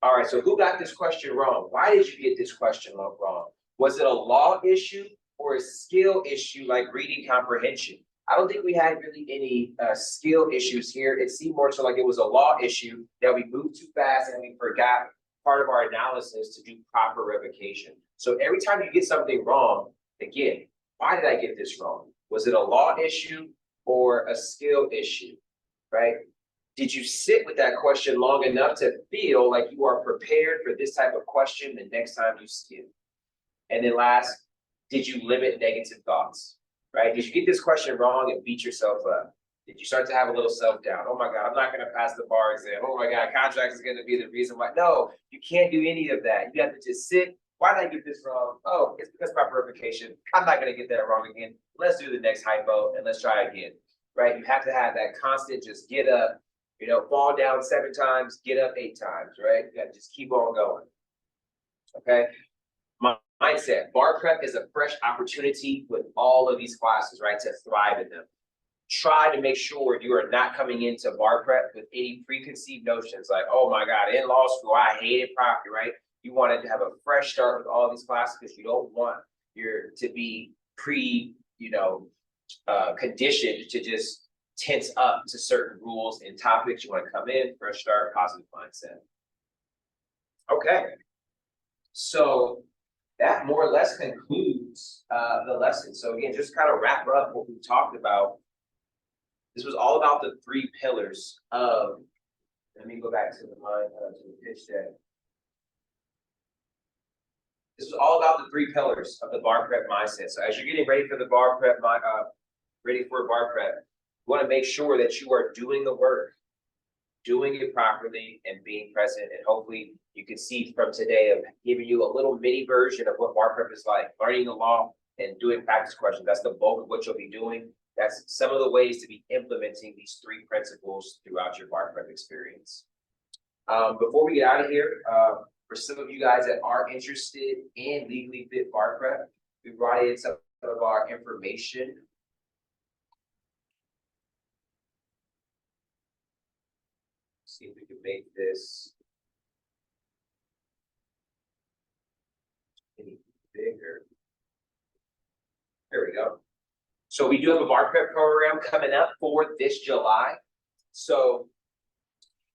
All right, so who got this question wrong? Why did you get this question wrong? Was it a law issue or a skill issue like reading comprehension? I don't think we had really any skill issues here. It seemed more so like it was a law issue that we moved too fast and we forgot part of our analysis to do proper revocation. So every time you get something wrong, again, why did I get this wrong? Was it a law issue or a skill issue, right? Did you sit with that question long enough to feel like you are prepared for this type of question the next time you see it? And then last, did you limit negative thoughts, right? Did you get this question wrong and beat yourself up? Did you start to have a little self-doubt? Oh my God, I'm not gonna pass the bar exam. Oh my God, contracts is gonna be the reason why. No, you can't do any of that. You have to just sit. Why did I get this wrong? Oh, it's because of my verification. I'm not gonna get that wrong again. Let's do the next hypo and let's try again, right? You have to have that constant, just get up, you know, fall down 7 times, get up 8 times, right? You gotta just keep on going, okay? Mindset, bar prep is a fresh opportunity with all of these classes, right, to thrive in them. Try to make sure you are not coming into bar prep with any preconceived notions like, oh my God, in law school, I hated property, right? You want to have a fresh start with all these classes because you don't want your to be conditioned to just tense up to certain rules and topics. You want to come in, fresh start, positive mindset. Okay, so that more or less concludes the lesson. So again, just kind of wrap up what we talked about. This was all about the 3 pillars of, let me go back to the pitch deck. This was all about the 3 pillars of the bar prep mindset. So as you're getting ready for the bar prep, ready for bar prep, you want to make sure that you are doing the work, doing it properly and being present. And hopefully you can see from today of giving you a little mini version of what bar prep is like, learning the law and doing practice questions. That's the bulk of what you'll be doing. That's some of the ways to be implementing these 3 principles throughout your bar prep experience. Before we get out of here, for some of you guys that are interested in Legally Fit Bar Prep, we brought in some of our information. See if we can make this any bigger. There we go. So we do have a bar prep program coming up for this July. So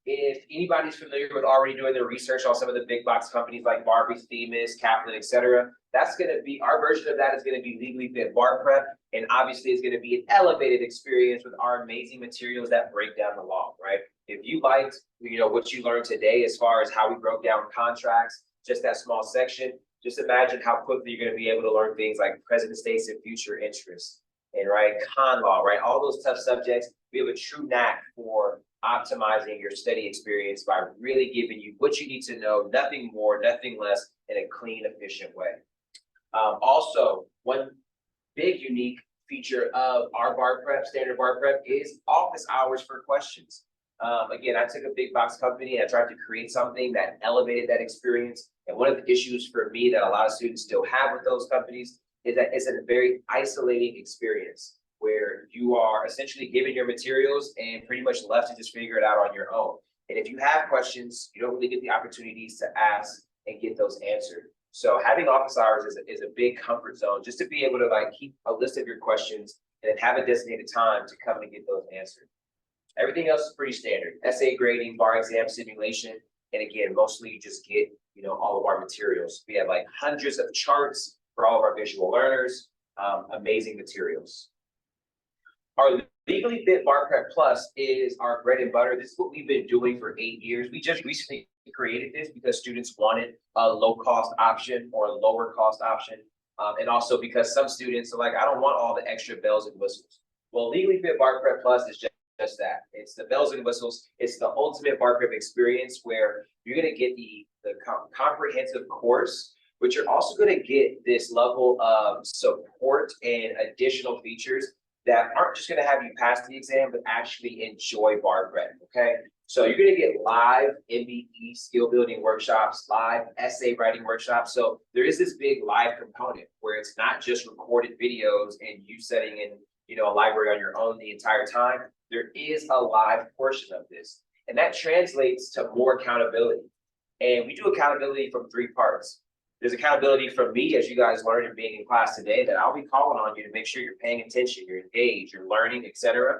if anybody's familiar with already doing their research on some of the big box companies like Barbie, Themis, Kaplan, etc., that's going to be our version of that is going to be Legally Fit Bar Prep, and obviously it's going to be an elevated experience with our amazing materials that break down the law. Right? If you liked, what you learned today as far as how we broke down contracts, just that small section, just imagine how quickly you're going to be able to learn things like present states and future interests, and right, con law, right, all those tough subjects. We have a true knack for optimizing your study experience by really giving you what you need to know, nothing more, nothing less, in a clean, efficient way. Also, one big unique feature of our bar prep, standard bar prep, is office hours for questions. Again, I took a big box company and I tried to create something that elevated that experience. And one of the issues for me that a lot of students still have with those companies is that it's a very isolating experience where you are essentially given your materials and pretty much left to just figure it out on your own. And if you have questions, you don't really get the opportunities to ask and get those answered. So having office hours is a big comfort zone, just to be able to keep a list of your questions and then have a designated time to come and get those answered. Everything else is pretty standard. Essay grading, bar exam simulation, and again, mostly you just get, all of our materials. We have like hundreds of charts for all of our visual learners, amazing materials. Our Legally Fit Bar Prep Plus is our bread and butter. This is what we've been doing for 8 years. We just recently created this because students wanted a low-cost option or a lower-cost option. And also because some students are like, I don't want all the extra bells and whistles. Well, Legally Fit Bar Prep Plus is just that. It's the bells and whistles. It's the ultimate bar prep experience where you're going to get the comprehensive course, but you're also going to get this level of support and additional features that aren't just going to have you pass the exam, but actually enjoy bar prep, okay? So you're going to get live MBE skill building workshops, live essay writing workshops. So there is this big live component where it's not just recorded videos and you setting in, a library on your own the entire time. There is a live portion of this, and that translates to more accountability. And we do accountability from 3 parts. There's accountability from me as you guys learn and being in class today that I'll be calling on you to make sure you're paying attention, you're engaged, you're learning, etc.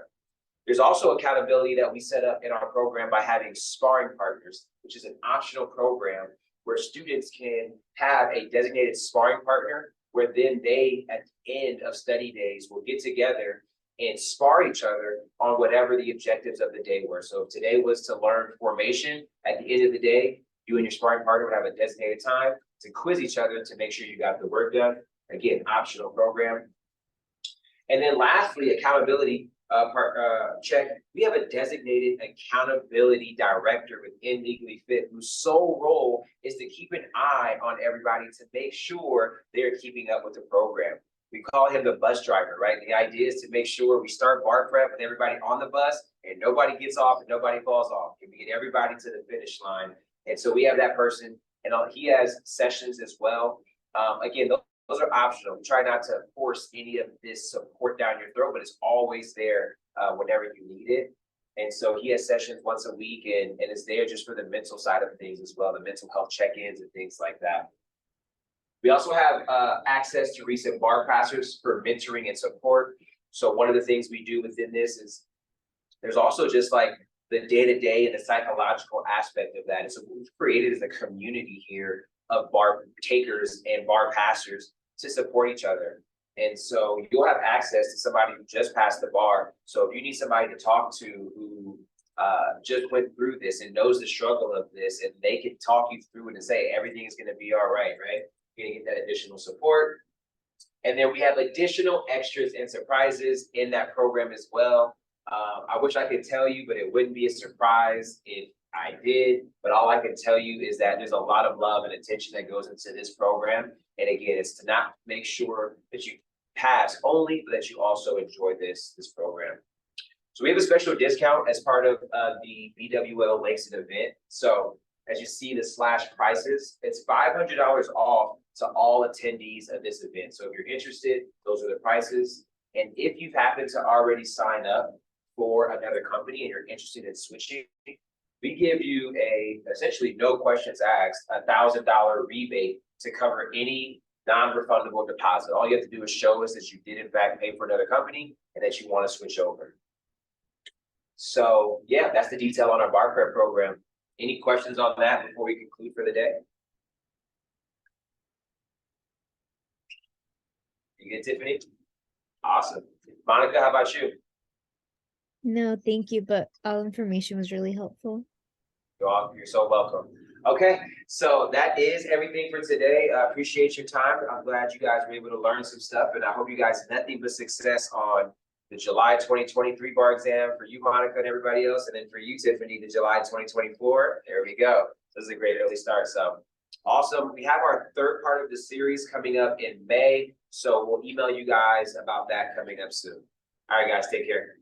There's also accountability that we set up in our program by having sparring partners, which is an optional program where students can have a designated sparring partner where then they, at the end of study days, will get together and spar each other on whatever the objectives of the day were. So if today was to learn formation, at the end of the day, you and your sparring partner would have a designated time to quiz each other to make sure you got the work done. Again, optional program. And then lastly, accountability check. We have a designated accountability director within Legally Fit whose sole role is to keep an eye on everybody to make sure they're keeping up with the program. We call him the bus driver, right? The idea is to make sure we start bar prep with everybody on the bus and nobody gets off and nobody falls off. And we get everybody to the finish line. And so we have that person, and he has sessions as well. Again, those are optional. We try not to force any of this support down your throat, but it's always there whenever you need it. And so he has sessions once a week and it's there just for the mental side of things as well, the mental health check-ins and things like that. We also have access to recent bar passers for mentoring and support. So one of the things we do within this is there's also just like the day-to-day and the psychological aspect of that. And so what we've created is a community here of bar takers and bar passers to support each other. And so you'll have access to somebody who just passed the bar. So if you need somebody to talk to who just went through this and knows the struggle of this, and they can talk you through it and say everything is going to be all right, right? You're going to get that additional support. And then we have additional extras and surprises in that program as well. I wish I could tell you, but it wouldn't be a surprise if I did. But all I can tell you is that there's a lot of love and attention that goes into this program. And again, it's to not make sure that you pass only, but that you also enjoy this program. So we have a special discount as part of the BWL Langston event. So as you see the slash prices, it's $500 off to all attendees of this event. So if you're interested, those are the prices. And if you've happened to already sign up for another company and you're interested in switching, we give you a essentially no questions asked $1,000 rebate to cover any non-refundable deposit. All you have to do is show us that you did in fact pay for another company and that you want to switch over. So yeah, that's the detail on our bar prep program. Any questions on that before we conclude for the day? You good, Tiffany? Awesome. Monica, how about you? No, thank you, but all information was really helpful. You're so welcome. Okay, so that is everything for today. I appreciate your time. I'm glad you guys were able to learn some stuff, and I hope you guys have nothing but success on the July 2023 bar exam for you, Monica, and everybody else, and then for you, Tiffany, the July 2024. There we go. This is a great early start. So awesome. We have our third part of the series coming up in May, so we'll email you guys about that coming up soon. All right, guys, take care.